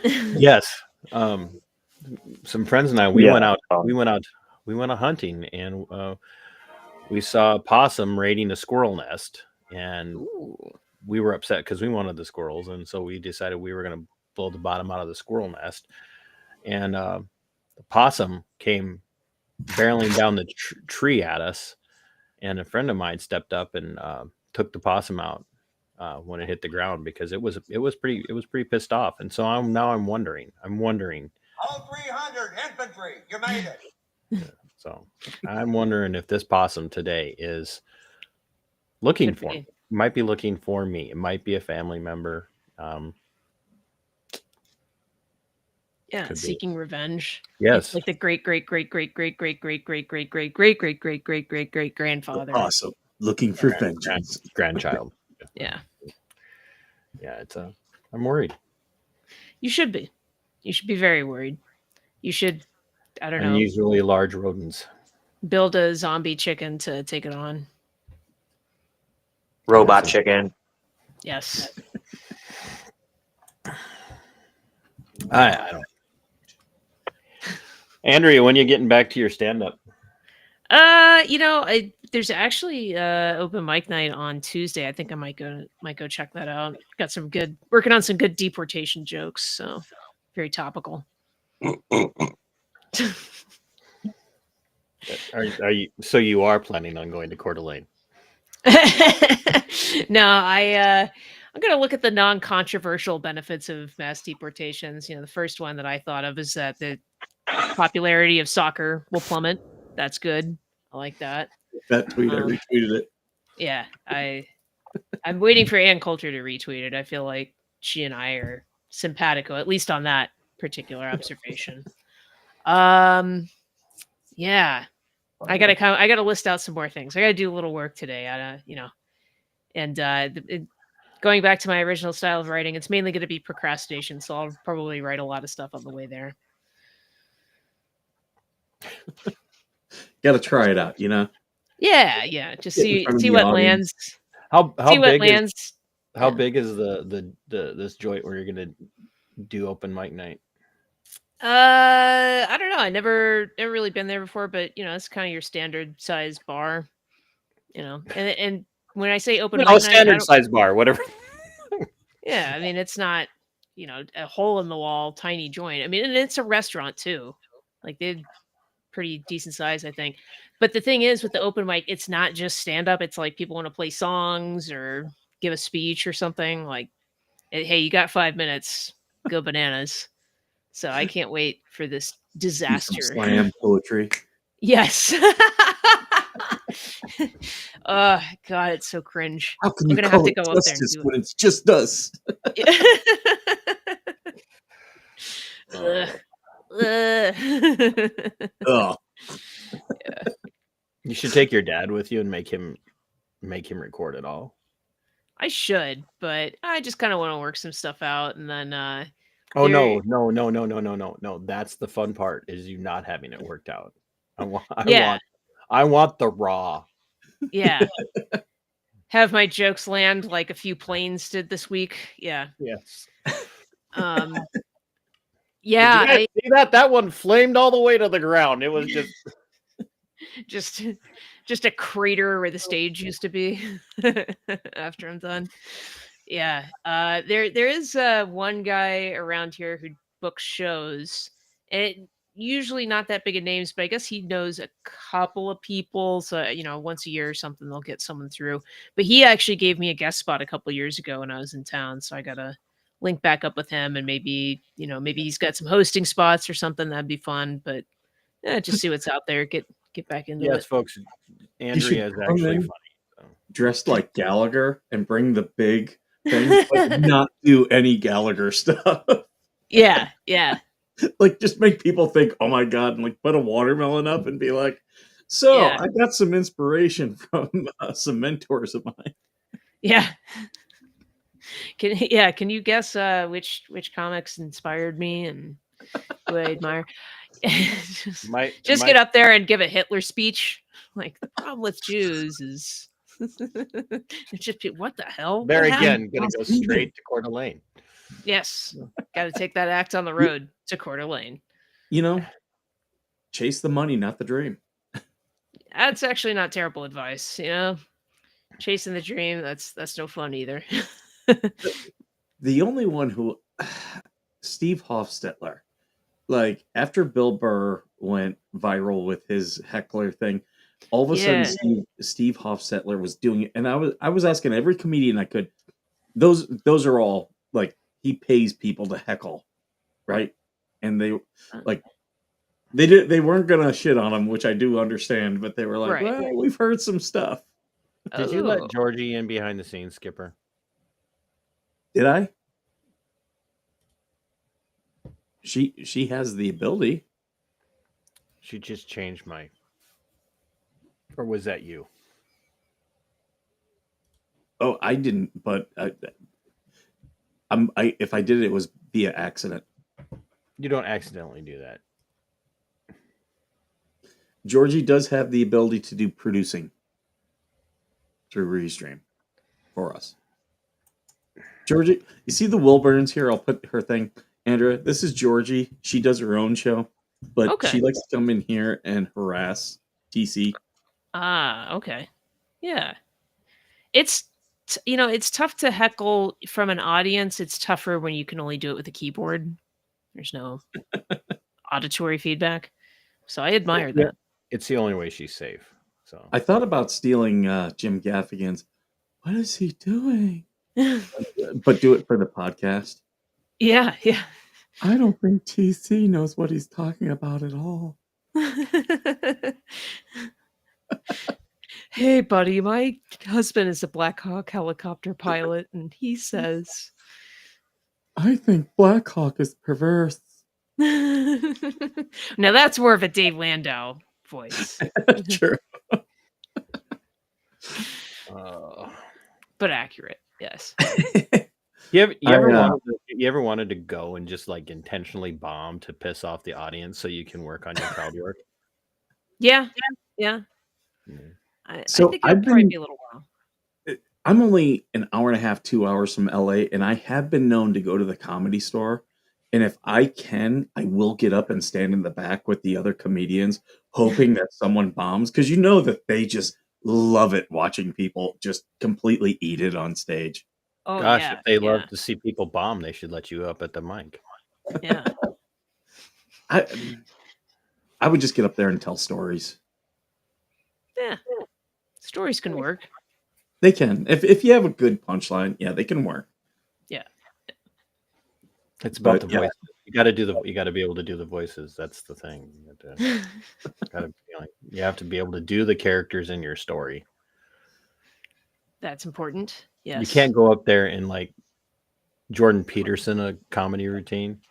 Yes. Some friends and I we went out hunting, and we saw a possum raiding a squirrel nest, and we were upset because we wanted the squirrels, and so we decided we were going to blow the bottom out of the squirrel nest. And the possum came barreling down the tree at us, and a friend of mine stepped up and took the possum out when it hit the ground, because it was pretty pissed off. And so I'm wondering. All 300 infantry, you made it. So I'm wondering if this possum today is looking Could for be. me. Might be looking for me. It might be a family member. Yeah, Could be. seeking revenge. Yes. It's like the great grandfather. Awesome. Looking for vengeance. Grandchild. Yeah. Yeah, I'm worried. You should be. You should be very worried. You should, I don't know, Unusually large rodents. build a zombie chicken to take it on. Robot chicken. Yes. I don't. Andrea, when you getting back to your stand-up? There's actually open mic night on Tuesday. I think I might go check that out. Got some good working on some good deportation jokes, so very topical. Are you? So you are planning on going to Coeur d'Alene? No, I'm gonna look at the non-controversial benefits of mass deportations. The first one that I thought of is that the popularity of soccer will plummet. That's good. I like that. That tweet, I Um, retweeted it. yeah, I'm waiting for Ann Coulter to retweet it. I feel like she and I are simpatico, at least on that particular observation. Yeah, I gotta list out some more things. I gotta do a little work today. And going back to my original style of writing, it's mainly going to be procrastination. So I'll probably write a lot of stuff on the way there. Got to try it out, you know. Yeah. Just Get in see front of see the what audience. lands. How See what big is lands. how Yeah. big is the this joint where you're gonna do open mic night? I don't know. I never really been there before, but it's kind of your standard size bar. And when I say open No, mic a night, standard size bar, whatever. yeah, I mean it's not a hole in the wall tiny joint. I mean, and it's a restaurant too. Like they're pretty decent size, I think. But the thing is with the open mic, it's not just stand up. It's like people want to play songs or give a speech or something. Like, hey, you got 5 minutes, go bananas. So I can't wait for this Do some disaster. slam poetry. Yes. Oh God, it's so cringe. How can I'm you gonna have call to it go up there and justice do when it's just us? it. Ugh. Oh, You should take your dad with you and make him record it all. I should, but I just kind of want to work some stuff out, and then Oh there- no! That's the fun part is you not having it worked out. I Yeah. want the raw. Yeah. Have my jokes land like a few planes did this week. Yeah. Yes. Um. Did Yeah. you guys see that? That one flamed all the way to the ground. It was just just a crater where the stage used to be after I'm done. Yeah. There is one guy around here who books shows. And usually not that big of names, but I guess he knows a couple of people. So, once a year or something, they'll get someone through. But he actually gave me a guest spot a couple of years ago when I was in town. So I gotta link back up with him and maybe he's got some hosting spots or something. That'd be fun. But just see what's out there. Get back into yes, it. folks. you should Andrea is come actually in funny. So. dressed like Gallagher and bring the big thing, but not do any Gallagher stuff. Yeah. Like just make people think, "Oh my god!" and like put a watermelon up and be like, "So Yeah. I got some inspiration from some mentors of mine." Yeah. Can you guess which comics inspired me and who I admire? just get up there and give a Hitler speech. Like the problem with Jews is it's just what the hell? There What again, happened? gonna go straight to Coeur d'Alene. Yes. Got to take that act on the road to Coeur d'Alene. Chase the money, not the dream. That's actually not terrible advice, Chasing the dream, that's no fun either. The only one who Steve Hofstetler, like after Bill Burr went viral with his heckler thing, all of a sudden Steve Hofstetler was doing it, and I was asking every comedian I could. Those are all like he pays people to heckle, right? And they weren't gonna shit on him, which I do understand, but they were like, Right. "Well, we've heard some stuff." Did you let Georgie in behind the scenes, Skipper? Did I? She has the ability. She just changed my. Or was that you? Oh, I didn't, but if I did it, it was via accident. You don't accidentally do that. Georgie does have the ability to do producing through Restream for us. Georgie, you see the Wilburns here? I'll put her thing. Andrea, this is Georgie. She does her own show, but Okay. she likes to come in here and harass TC. Ah, okay. Yeah. It's it's tough to heckle from an audience. It's tougher when you can only do it with a keyboard. There's no auditory feedback. So I admire Yeah. that. It's the only way she's safe. So I thought about stealing Jim Gaffigan's. What is he doing? But do it for the podcast. Yeah, yeah. I don't think TC knows what he's talking about at all. Hey, buddy, my husband is a Black Hawk helicopter pilot, and he says, I think Black Hawk is perverse. now that's more of a Dave Landau voice, Sure. but accurate. Yes. You I, ever wanted to go and just like intentionally bomb to piss off the audience so you can work on your crowd work? Yeah. Yeah. Mhm. I So think it'll I've probably been- be a little while. I'm only an hour and a half, 2 hours from LA, and I have been known to go to the Comedy Store. And if I can, I will get up and stand in the back with the other comedians, hoping that someone bombs, because you know that they just love it watching people just completely eat it on stage. Oh, Gosh, yeah. if they yeah, love to see people bomb, they should let you up at the mic. Yeah. I would just get up there and tell stories. Yeah. Stories can work. They can. If you have a good punchline, yeah, they can work. Yeah. It's about But, the yeah. voice. You got to be able to do the voices. That's the thing. You have to be able to do the characters in your story. That's important. Yes. You can't go up there and like Jordan Peterson a comedy routine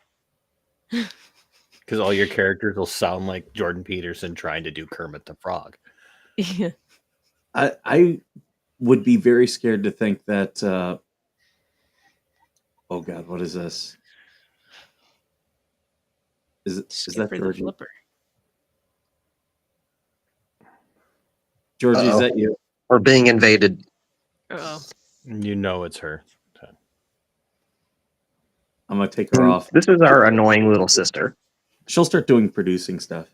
because all your characters will sound like Jordan Peterson trying to do Kermit the Frog. Yeah. I would be very scared to think that. Oh God, what is this? Is that Skipper the Georgie? Flipper. Georgie, is Uh-oh. that you? We're being invaded. Uh-oh. You know it's her. I'm gonna take her off. This is our annoying little sister. She'll start doing producing stuff.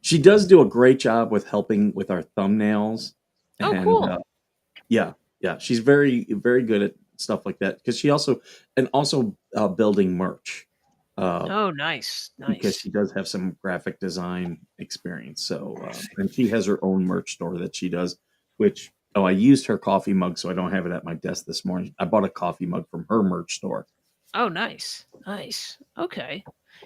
She does do a great job with helping with our thumbnails. Oh, cool. Yeah, she's very, very good at stuff like that because she also building merch. Oh, nice. Because Nice. she does have some graphic design experience. So, and she has her own merch store that she does, which, I used her coffee mug, so I don't have it at my desk this morning. I bought a coffee mug from her merch store. Oh, nice. Nice. Okay.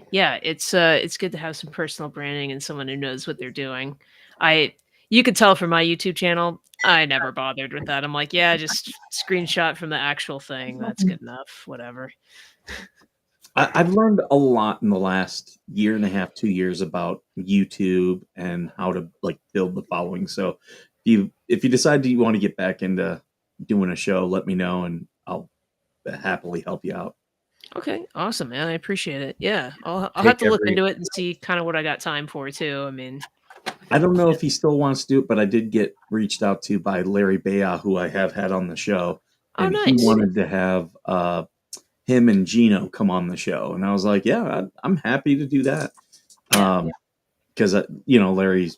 Yeah, it's good to have some personal branding and someone who knows what they're doing. You could tell from my YouTube channel, I never bothered with that. I'm like, yeah, just screenshot from the actual thing. That's good enough. Whatever. I've learned a lot in the last year and a half, 2 years about YouTube and how to like build the following. So if you decide you want to get back into doing a show, let me know and I'll happily help you out. Okay, awesome, man. I appreciate it. Yeah, I'll have to look into it and see kind of what I got time for too. I mean, I don't know if he still wants to do it, but I did get reached out to by Larry Baya, who I have had on the show, oh, and nice. he wanted to have him and Gino come on the show, and I was like, yeah, I'm happy to do that, because Larry's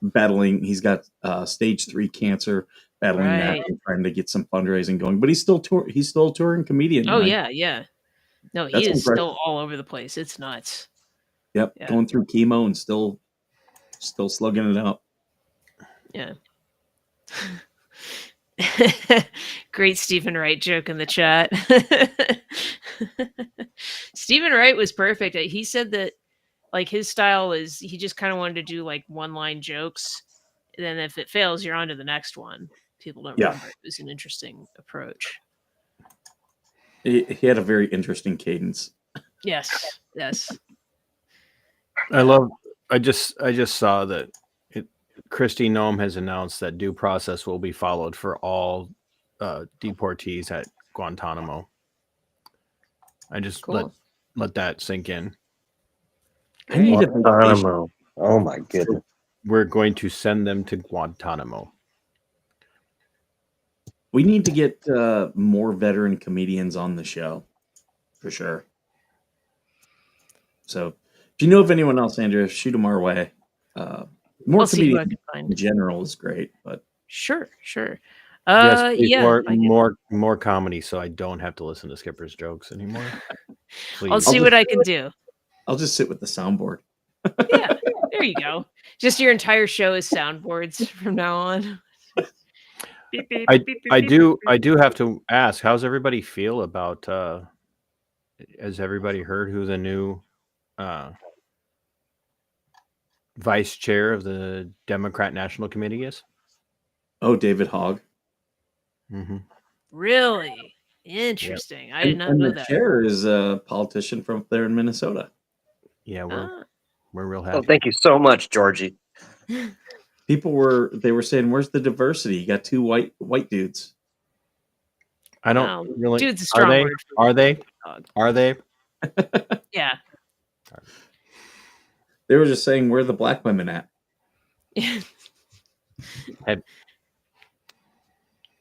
battling. He's got stage 3 cancer, battling that, Right. and trying to get some fundraising going. But he's still a touring comedian. Oh, Mike. yeah. No, he That's is impressive. still all over the place. It's nuts. Yep, Yeah. going through chemo and still slugging it out. Yeah. Great Stephen Wright joke in the chat. Stephen Wright was perfect. He said that like his style is he just kind of wanted to do like one-line jokes. And then if it fails, you're on to the next one. People don't remember. It was an interesting approach. He had a very interesting cadence. Yes. I just saw that Kristi Noem has announced that due process will be followed for all deportees at Guantanamo. I just Cool. let that sink in. I need a vacation. Guantanamo. Oh my goodness. We're going to send them to Guantanamo. We need to get more veteran comedians on the show, for sure. So, if you know of anyone else, Andrea, shoot them our way. More I'll see who I comedians can in find. general is great, but Sure. Yes, please, Yeah. I can- more comedy, so I don't have to listen to Skipper's jokes anymore. Please. I'll see what I can do. I'll just sit with the soundboard. Yeah. There you go. Just your entire show is soundboards from now on. Beep, beep, I beep, beep, I beep, do beep, I beep. do have to ask, how's everybody feel about has everybody heard who the new vice chair of the Democrat National Committee is? Oh, David Hogg. Mm-hmm. Really interesting. I did not And know the that. chair is a politician from up there in Minnesota. Yeah, Ah. we're real Oh, happy. thank you so much, Georgie. People were saying, "Where's the diversity? You got two white dudes." I don't Well, really. dude's a Are strong they? word for Are they? dog. Are they? Yeah. They were just saying, "Where are the black women at?"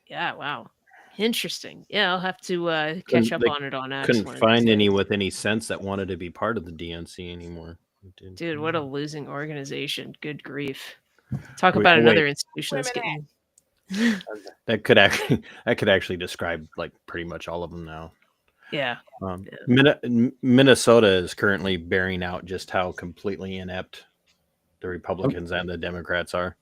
Yeah, wow. Interesting. Yeah, I'll have to catch up They on it on X. couldn't one of these find days. any with any sense that wanted to be part of the DNC anymore. Dude, what a losing organization. Good grief. Talk Wait, about wait. another institution that's Women getting That could actually describe like pretty much all of them now. Yeah. Minnesota is currently bearing out just how completely inept the Republicans and the Democrats are.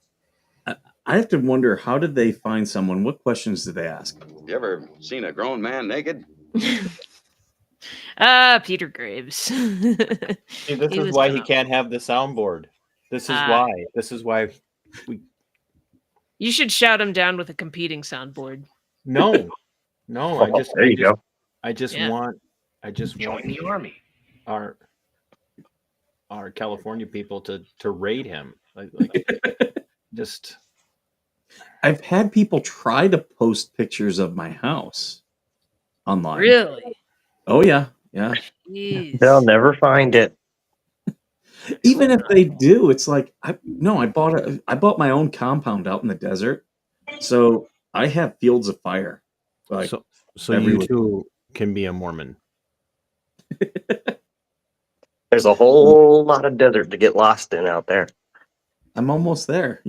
I have to wonder, how did they find someone? What questions did they ask? You ever seen a grown man naked? Peter Graves. See, this He is was why he gonna- can't have the soundboard. This is Ah. why. This is why. You should shout him down with a competing soundboard. No. There you go. I just Yeah. want Join the army. our California people to raid him. Like just I've had people try to post pictures of my house online. Really? Oh yeah. Jeez. They'll never find it. Even if they do, it's like I bought my own compound out in the desert, so I have fields of fire. Like so you everywhere. too can be a Mormon. There's a whole lot of desert to get lost in out there. I'm almost there.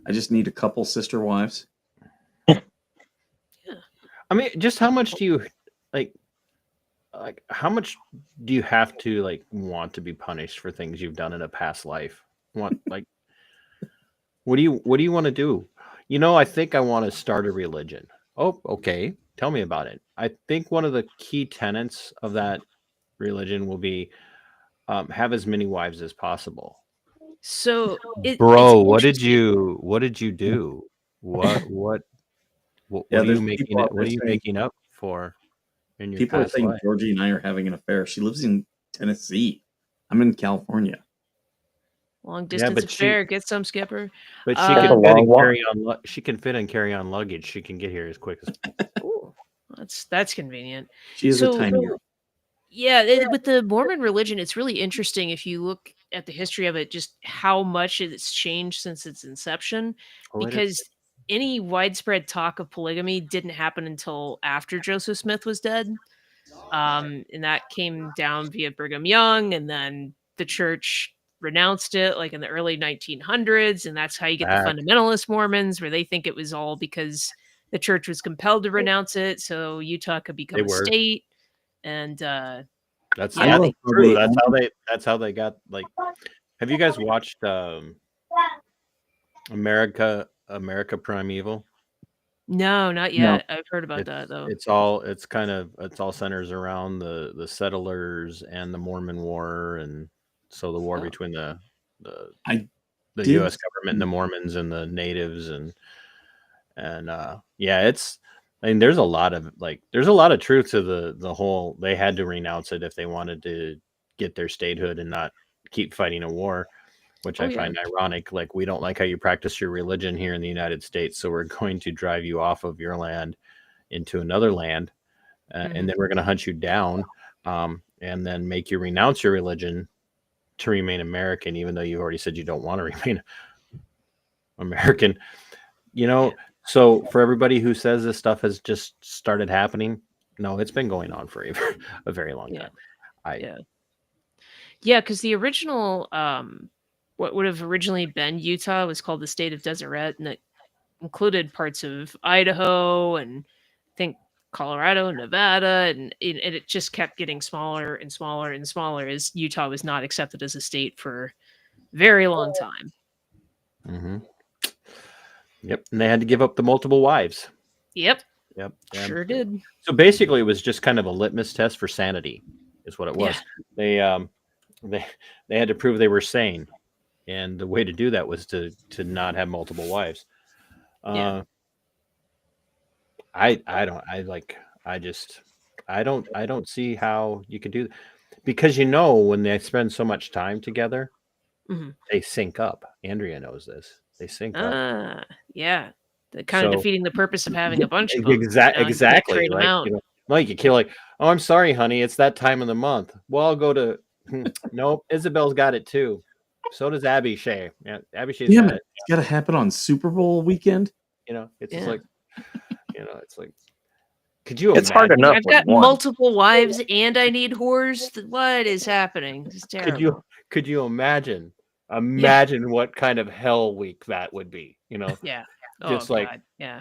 I just need a couple sister wives. I mean, just how much do you like how much do you have to like want to be punished for things you've done in a past life? What do you want to do? I think I want to start a religion. Oh, okay. Tell me about it. I think one of the key tenets of that religion will be have as many wives as possible. So Bro, it's what did interesting. you do? What Yeah, are you there's making people it? out What there are you saying- making up for in your People are past saying life? Georgie and I are having an affair. She lives in Tennessee. I'm in California. Long distance but she- affair. Get some, Skipper. But she That's can a fit long and walk. carry on. She can fit and carry on luggage. She can get here as quick as. Ooh, that's convenient. She is So- a tiny girl. Yeah, with the Mormon religion, it's really interesting if you look at the history of it, just how much it's changed since its inception. Because any widespread talk of polygamy didn't happen until after Joseph Smith was dead. And that came down via Brigham Young, and then the church renounced it like in the early 1900s. And that's how you get Back. the fundamentalist Mormons, where they think it was all because the church was compelled to renounce it so Utah could become They a were. state. And That's Yeah, that's they- true. they- That's how they got like. Have you guys watched America Primeval? no, not yet. I've heard about that though. It's all centers around the settlers and the Mormon War, and so the war Oh. between the I the did U.S. government and the Mormons and the natives, and yeah, it's. I mean, there's a lot of truth to the whole. They had to renounce it if they wanted to get their statehood and not keep fighting a war, which I find ironic. Like, we don't like how you practice your religion here in the United States, so we're going to drive you off of your land into another land and then we're going to hunt you down, and then make you renounce your religion to remain American, even though you already said you don't want to remain American. So for everybody who says this stuff has just started happening, no, it's been going on for a very long time. Yeah, because the original, what would have originally been Utah was called the state of Deseret, and it included parts of Idaho and I think Colorado, Nevada, and it just kept getting smaller and smaller and smaller as Utah was not accepted as a state for a very long time. Mm-hmm. Yep, and they had to give up the multiple wives. Yep. Sure did. So basically, it was just kind of a litmus test for sanity, is what it was. Yeah. They had to prove they were sane, and the way to do that was to not have multiple wives. I don't see how you could do that. Because when they spend so much time together, they sync up. Andrea knows this. They sync up. Yeah. They're kind of defeating the purpose of having a bunch of them. Exactly. Trade them out. Like you kill oh, I'm sorry, honey, it's that time of the month. Well, I'll go to nope, Isabel's got it too. So does Abby Shea. Yeah, Abby Shea's got it. It's got to happen on Super Bowl weekend. It's just like, it's like, could you? It's hard enough. I've got multiple wives and I need whores. What is happening? It's terrible. Could you imagine? Imagine what kind of hell week that would be. Yeah. Just God. Yeah.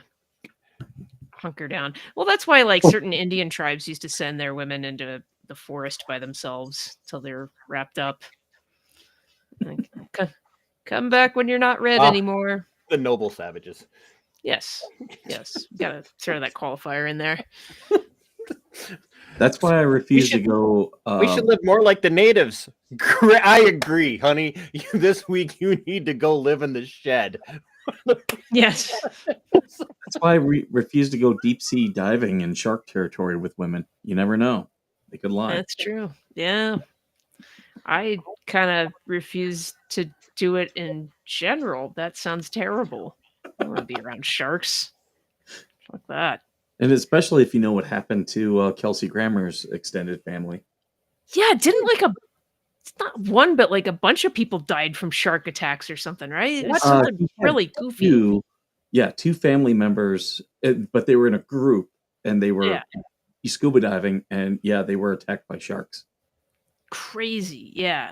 Hunker down. Well, that's why certain Indian tribes used to send their women into the forest by themselves till they're wrapped up. Come back when you're not red anymore. The noble savages. Yes. Gotta throw that qualifier in there. That's why I refuse to go. We should live more like the natives. I agree, honey. This week you need to go live in the shed. Yes. That's why I refuse to go deep sea diving in shark territory with women. You never know. They could lie. That's true. Yeah. I kind of refuse to do it in general. That sounds terrible. I don't want to be around sharks. Fuck that. And especially if you know what happened to Kelsey Grammer's extended family. Yeah, didn't it's not one, but a bunch of people died from shark attacks or something, right? It was something really goofy. Two family members, but they were in a group and they were scuba diving, and they were attacked by sharks. Crazy, yeah.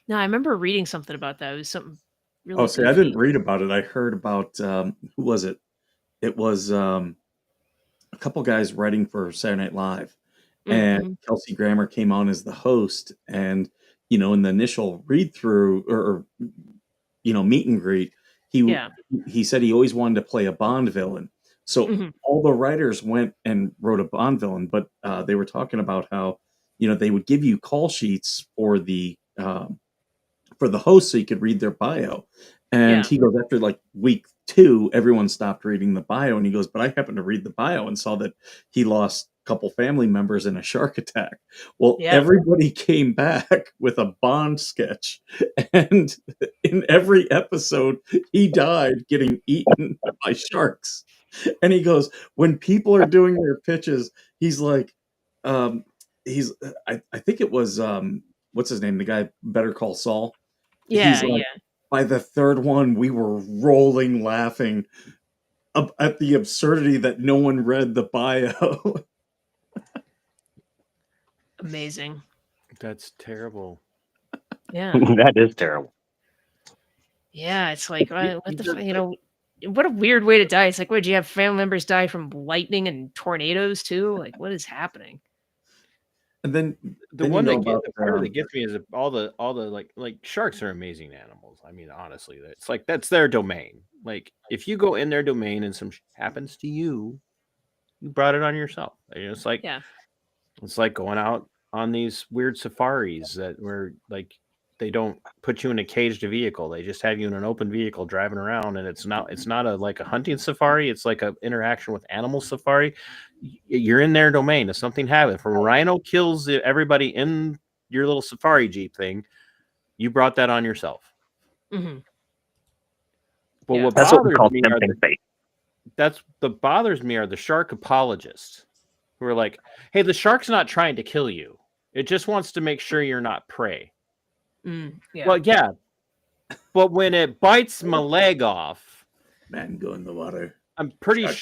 No, I remember reading something about that. It was something really. Oh, see, I didn't read about it. I heard about who was it? It was a couple guys writing for Saturday Night Live, and Kelsey Grammer came on as the host, and in the initial read through or meet and greet, he said he always wanted to play a Bond villain. So all the writers went and wrote a Bond villain, but they were talking about how they would give you call sheets for the host so you could read their bio. And he goes, after week 2, everyone stopped reading the bio, and he goes, but I happened to read the bio and saw that he lost a couple family members in a shark attack. Well, everybody came back with a Bond sketch, and in every episode he died getting eaten by sharks. And he goes, when people are doing their pitches, he's like, I think it was what's his name, the guy Better Call Saul. He's like, by the third one, we were rolling laughing at the absurdity that no one read the bio. Amazing. That's terrible. Yeah. That is terrible. Yeah, it's like, what a weird way to die. It's like, do you have family members die from lightning and tornadoes too? Like, what is happening? And then the one that gets me is all the like sharks are amazing animals. I mean, honestly, it's like that's their domain. Like if you go in their domain and some happens to you, you brought it on yourself. It's like it's like going out on these weird safaris that were like they don't put you in a caged vehicle. They just have you in an open vehicle driving around, and it's not a hunting safari. It's like an interaction with animal safari. You're in their domain. If something happens, if a rhino kills everybody in your little safari jeep thing, you brought that on yourself. Mm-hmm. But what bothers me are the shark apologists. who are like, "Hey, the shark's not trying to kill you. It just wants to make sure you're not prey." Yeah. Well, yeah, but when it bites my leg off, Man, go in the water. I'm pretty Shark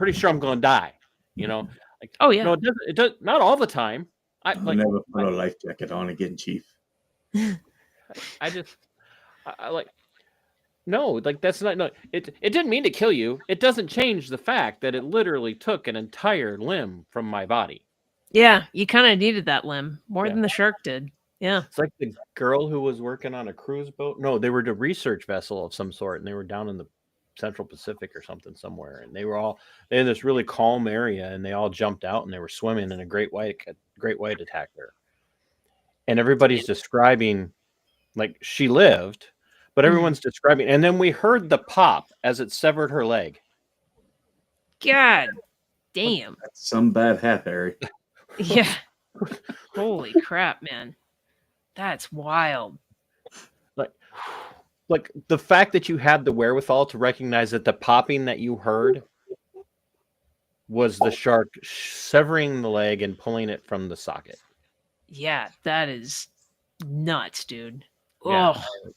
is sure I'm going to die. You know, like, Oh, yeah. no, it does not all the time. I'll never put a life jacket on again, Chief. I just, I like, no, like that's not, no, it didn't mean to kill you. It doesn't change the fact that it literally took an entire limb from my body. Yeah, you kind of needed that limb more Yeah. than the shark did. Yeah. It's like the girl who was working on a cruise boat. No, they were a research vessel of some sort, and they were down in the Central Pacific or something somewhere, and they had this really calm area, and they all jumped out and they were swimming, and a great white attacked her, and everybody's describing like she lived, but everyone's describing, and then we heard the pop as it severed her leg. God damn. That's some bad hat, Harry. Yeah. Holy crap, man. That's wild. Like the fact that you had the wherewithal to recognize that the popping that you heard was the shark severing the leg and pulling it from the socket. Yeah, that is nuts, dude. Yeah. Oh,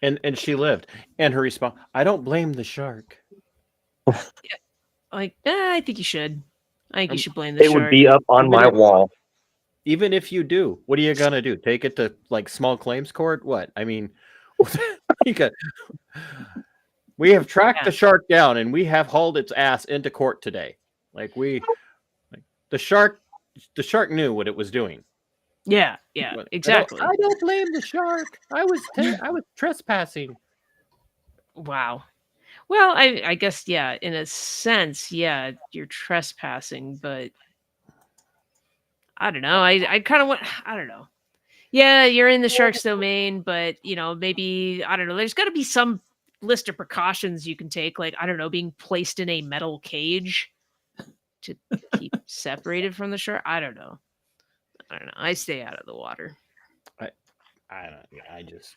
And she lived. And her response, I don't blame the shark. like, I think you should. I think you should blame the It shark. would be up on my wall. Even if you do, what are you gonna do? Take it to like small claims court? What? I mean, we have tracked the shark down and we have hauled its ass into court today. Like the shark knew what it was doing. Yeah, exactly. I don't blame the shark. I was trespassing. Wow. Well, I guess, yeah, in a sense, yeah, you're trespassing, but I don't know. I kind of want, I don't know. Yeah, you're in the shark's domain, but, maybe, I don't know. There's got to be some list of precautions you can take, like, I don't know, being placed in a metal cage to keep separated from the shark. I don't know. I stay out of the water. I just.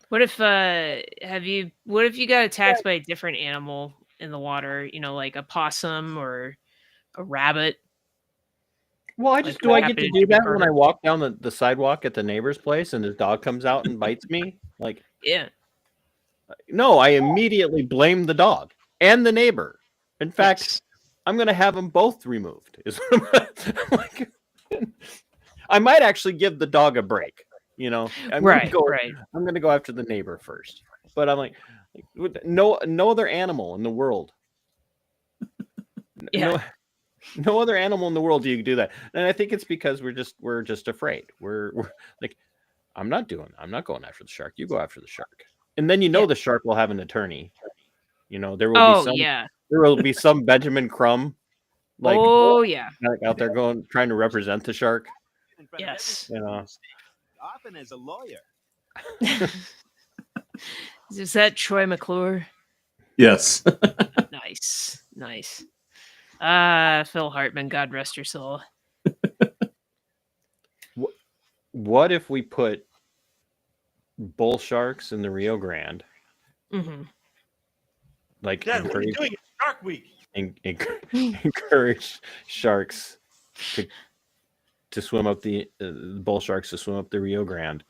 What if you got attacked by a different animal in the water, like a possum or a rabbit? Well, Like, do what I get happened to in do that Jupiter? when I walk down the sidewalk at the neighbor's place and his dog comes out and bites me? Like, Yeah. no, I immediately blame the dog and the neighbor. In fact, I'm going to have them both removed. I might actually give the dog a break. I'm Right. going to go after the neighbor first. But I'm like no other animal in the world. Yeah. No other animal in the world do you do that. And I think it's because we're just afraid. We're like, I'm not going after the shark. You go after the shark. And then the shark will have an attorney. There will be some Benjamin Crumb out there trying to represent the shark. Yes. Often as a lawyer. Is that Troy McClure? Yes. Nice. Phil Hartman, God rest your soul. What if we put bull sharks in the Rio Grande? Mm-hmm. Like, Dad, what are you doing? It's Shark Week. Encourage sharks to swim up the bull sharks to swim up the Rio Grande,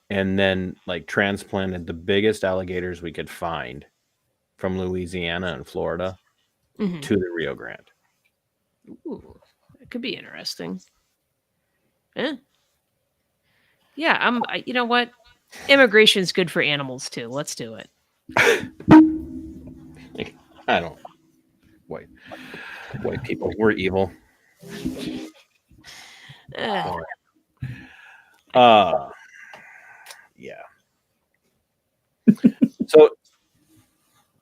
and then like transplanted the biggest alligators we could find from Louisiana and Florida to the Rio Grande. Ooh, it could be interesting. Yeah, you know what? Immigration's good for animals too. Let's do it. I don't. White people, we're evil. Yeah.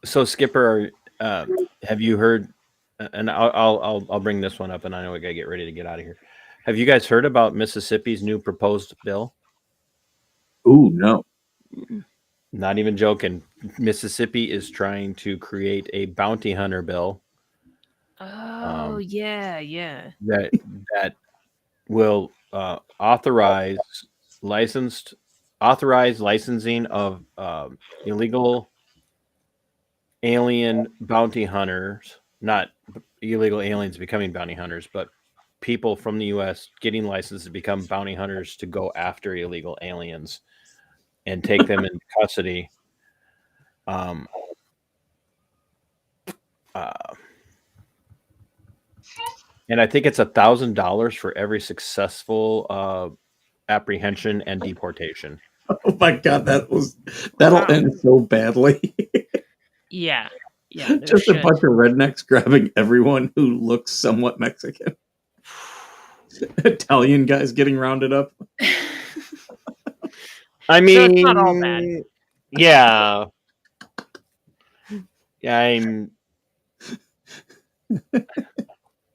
So Skipper, have you heard? And I'll bring this one up, and I know we gotta get ready to get out of here. Have you guys heard about Mississippi's new proposed bill? Ooh, no. Not even joking. Mississippi is trying to create a bounty hunter bill. Oh, yeah. That will authorize licensing of illegal alien bounty hunters not illegal aliens becoming bounty hunters, but people from the U.S. getting licensed to become bounty hunters to go after illegal aliens and take them into custody. Um, and I think it's $1,000 for every successful apprehension and deportation. Oh my god, that'll Wow. end so badly. Yeah. Yeah. No Just shit. a bunch of rednecks grabbing everyone who looks somewhat Mexican. Italian guys getting rounded up. I So mean, it's not all bad. Yeah.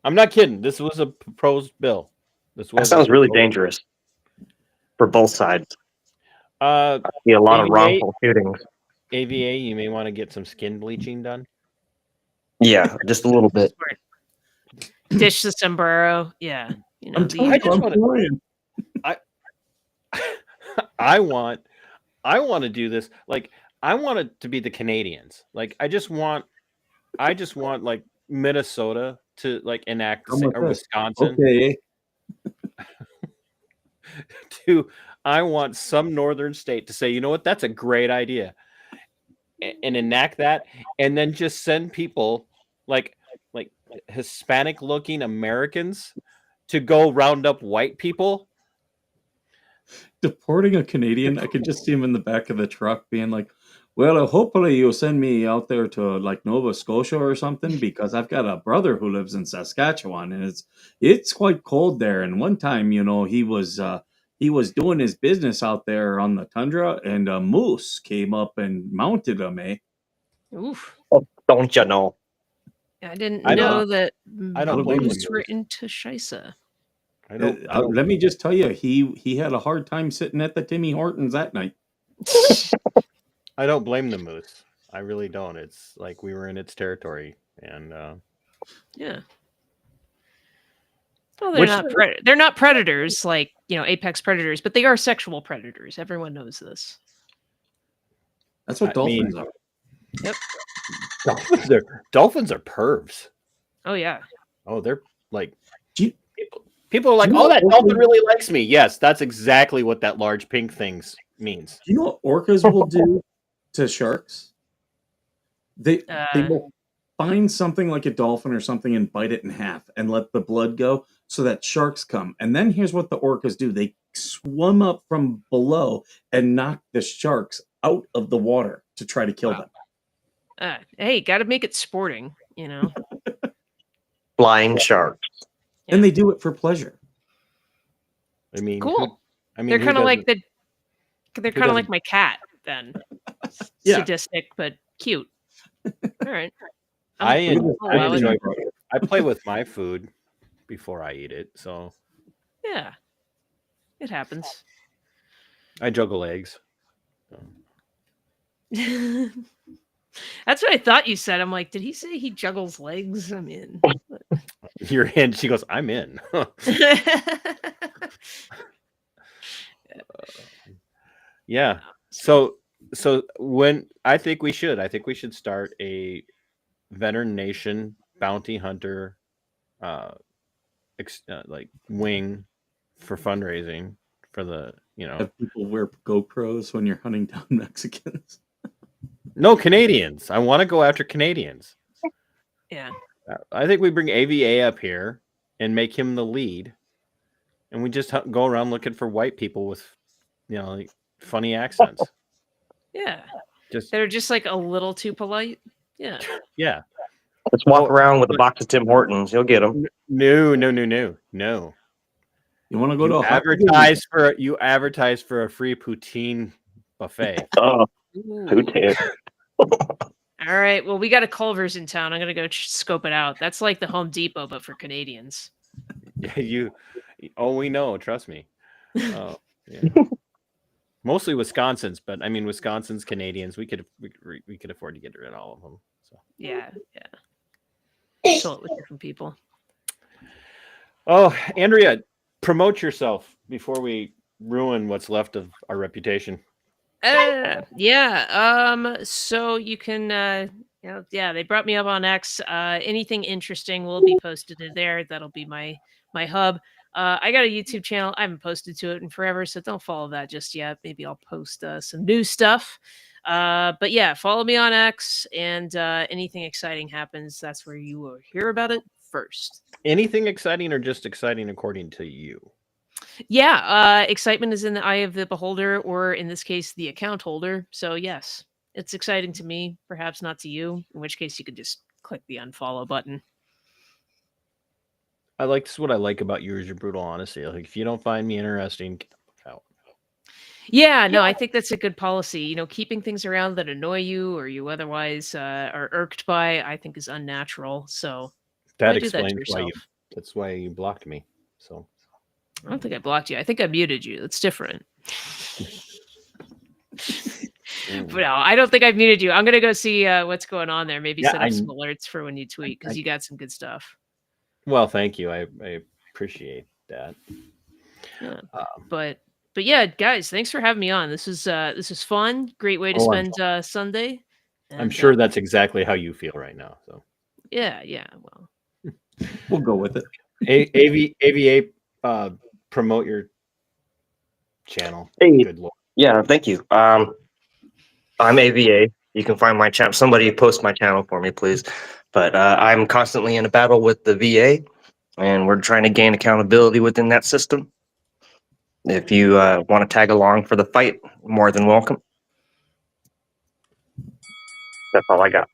I'm not kidding. This was a proposed bill. That sounds really dangerous for both sides. See a lot of wrongful shootings. AVA, you may want to get some skin bleaching done. Yeah, just a little bit. Dish the sombrero. Yeah. You know, I want to do this. Like, I want it to be the Canadians. Like, I just want like Minnesota to like enact the same, or Wisconsin. Okay. I want some northern state to say, you know what, that's a great idea, and enact that, and then just send people like Hispanic looking Americans to go round up white people. Deporting a Canadian, I could just see him in the back of the truck being like, well, hopefully you'll send me out there to like Nova Scotia or something, because I've got a brother who lives in Saskatchewan, and it's quite cold there. And one time, you know, he was doing his business out there on the tundra, and a moose came up and mounted him, eh? Oof. Oh, don't you know? I didn't know that I don't blame moose them. were into Shisa. Let me just tell you, he had a hard time sitting at the Timmy Hortons that night. I don't blame the moose. I really don't. It's like we were in its territory, and yeah. Well, they're not predators like, you know, apex predators, but they are sexual predators. Everyone knows this. That's what dolphins are. Yep. Dolphins are pervs. Oh yeah. Oh, they're like people are like, oh, that dolphin really likes me. Yes, that's exactly what that large pink thing means. Do you know what orcas will do to sharks? They will find something like a dolphin or something and bite it in half and let the blood go so that sharks come. And then here's what the orcas do. They swim up from below and knock the sharks out of the water to try to kill them. Hey, got to make it sporting, you know. Flying sharks. And they do it for pleasure. I mean, cool. They're kind of like like my cat then. Sadistic but cute. All right. I play with my food before I eat it, so yeah, it happens. I juggle eggs. That's what I thought you said. I'm like, did he say he juggles legs? I'm in. You're in. She goes, I'm in. Yeah. So when I think we should start a Veteran Nation bounty hunter like wing for fundraising for the, you know. Have people wear GoPros when you're hunting down Mexicans? No, Canadians. I want to go after Canadians. Yeah. I think we bring AVA up here and make him the lead, and we just go around looking for white people with, you know, like funny accents. Yeah. They're just like a little too polite. Yeah. Yeah. Let's walk around with a box of Tim Hortons. You'll get them. No. You want to go to advertise for a free poutine buffet. Oh, poutine. All right. Well, we got a Culver's in town. I'm gonna go scope it out. That's like the Home Depot, but for Canadians. Yeah, we know. Trust me. Oh, yeah. Mostly Wisconsin's, but I mean, Wisconsin's Canadians. We could afford to get rid of all of them. So yeah. Fill it with different people. Oh, Andrea, promote yourself before we ruin what's left of our reputation. Yeah. So you can Yeah, they brought me up on X. Anything interesting will be posted in there. That'll be my hub. I got a YouTube channel. I haven't posted to it in forever, so don't follow that just yet. Maybe I'll post some new stuff. But yeah, follow me on X, and anything exciting happens, that's where you will hear about it first. Anything exciting or just exciting according to you? Yeah, excitement is in the eye of the beholder, or in this case, the account holder. So yes, it's exciting to me, perhaps not to you, in which case you could just click the unfollow button. This is what I like about you is your brutal honesty. Like, if you don't find me interesting, get the fuck out. Yeah, no, I think that's a good policy. Keeping things around that annoy you or you otherwise are irked by, I think is unnatural. So That why do that to explains why yourself? that's why you blocked me. So I don't think I blocked you. I think I muted you. That's different. But no, I don't think I've muted you. I'm gonna go see what's going on there. Maybe Yeah, set up some alerts for when you tweet, because I- you got some good stuff. well, thank you. I appreciate that. Yeah. But yeah, guys, thanks for having me on. This is fun. Great way to Oh, spend Sunday. I'm And, sure that's exactly how you feel right now. So yeah. Well, We'll go with it. AVA, promote your channel. Hey, Good Lord. yeah, thank you. I'm AVA. You can find my channel. Somebody post my channel for me, please. But I'm constantly in a battle with the VA, and we're trying to gain accountability within that system. If you want to tag along for the fight, more than welcome. That's all I got.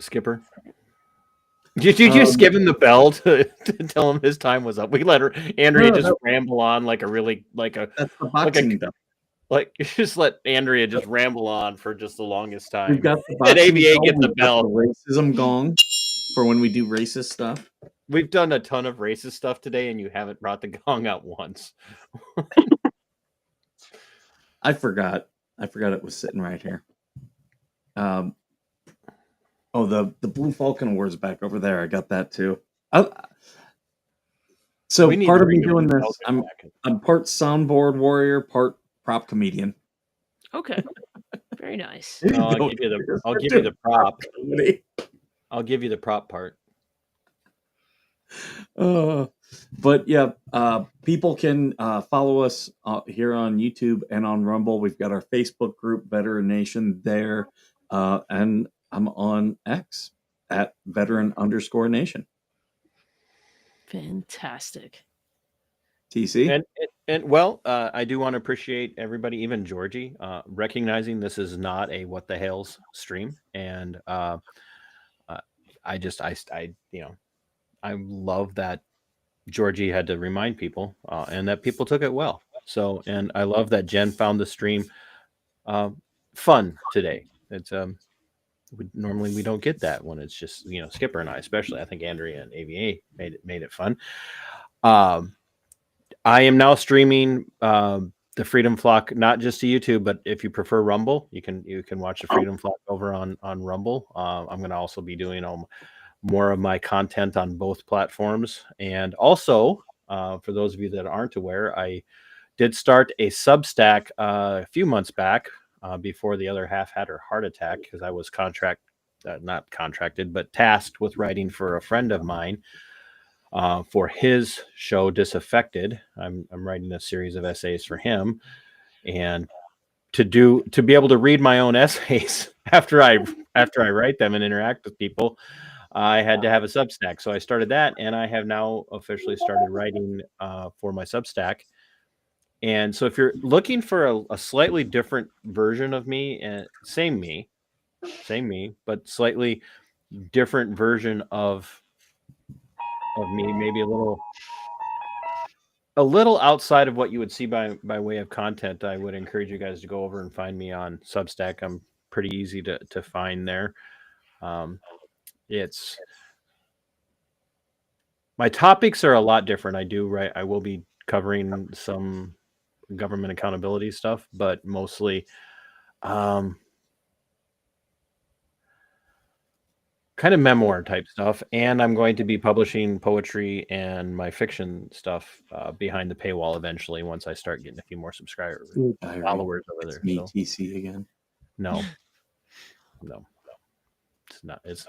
Skipper. Did you just give him the bell to tell him his time was up? We let Andrea just ramble on like a really That's the boxing belt. like just let Andrea just ramble on for just the longest time. We've got the And boxing AVA belt, get the we've got bell. the racism gong for when we do racist stuff. We've done a ton of racist stuff today, and you haven't brought the gong out once. I forgot it was sitting right here. The Blue Falcon Awards back over there. I got that too. So We need part to of me bring the doing Blue this, Falcon back. I'm part soundboard warrior, part prop comedian. okay. Very nice. There you No, I'll go. give you the I'll Start give you doing the prop. comedy. I'll give you the prop part. But yeah, people can follow us here on YouTube and on Rumble. We've got our Facebook group, Veteran Nation, there. And I'm on X at veteran_nation. Fantastic. TC? And well, I do want to appreciate everybody, even Georgie, recognizing this is not a what the hell's stream. And I love that Georgie had to remind people, and that people took it well. So, and I love that Jen found the stream fun today. It's normally we don't get that when it's just Skipper and I, especially. I think Andrea and AVA made it fun. I am now streaming the Freedom Flock not just to YouTube, but if you prefer Rumble, you can watch the Freedom Flock over on Rumble. I'm going to also be doing more of my content on both platforms, and also for those of you that aren't aware, I did start a Substack a few months back before the other half had her heart attack, because I was not contracted, but tasked with writing for a friend of mine. For his show Disaffected. I'm writing a series of essays for him, and to be able to read my own essays after I write them and interact with people, I had to have a Substack. So I started that, and I have now officially started writing for my Substack. And so if you're looking for a slightly different version of me, and same me, but slightly different version of me, maybe a little outside of what you would see by way of content, I would encourage you guys to go over and find me on Substack. I'm pretty easy to find there. My topics are a lot different. I will be covering some government accountability stuff, but mostly kind of memoir type stuff, and I'm going to be publishing poetry and my fiction stuff behind the paywall eventually, once I start getting a few more subscribers, followers over there. Me, TC again. No. it's not. It's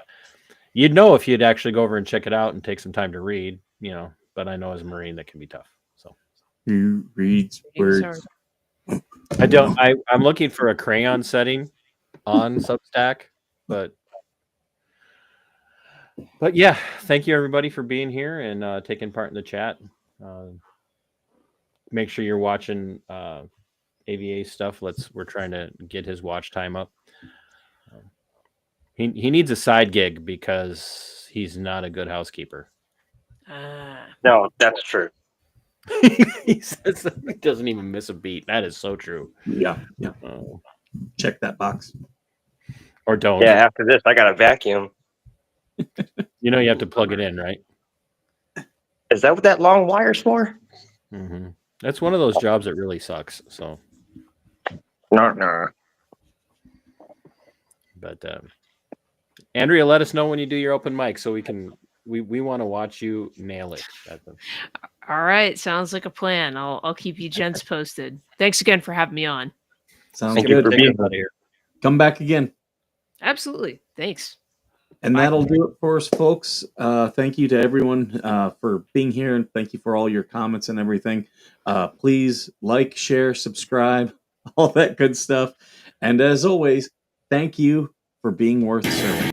you'd know if you'd actually go over and check it out and take some time to read, you know. But I know as a Marine that can be tough. So Who reads Reading's words? I don't. I'm looking for a crayon setting on Substack, but yeah, thank you everybody for being here and taking part in the chat. Make sure you're watching AVA stuff. We're trying to get his watch time up. He needs a side gig because he's not a good housekeeper. No, that's true. He says that he doesn't even miss a beat. That is so true. Yeah. Check that box. Or don't. Yeah, after this, I got to vacuum. You know you have to plug it in, right? Is that what that long wire's for? Mm-hmm. That's one of those jobs that really sucks. So, No. but Andrea, let us know when you do your open mic so we can. We want to watch you nail it. All right, sounds like a plan. I'll keep you gents posted. Thanks again for having me on. Sounds Thank you good. for being here. Come back again. Absolutely. Thanks. And Bye. that'll do it for us, folks. Thank you to everyone for being here, and thank you for all your comments and everything. Please like, share, subscribe, all that good stuff. And as always, thank you for being worth serving.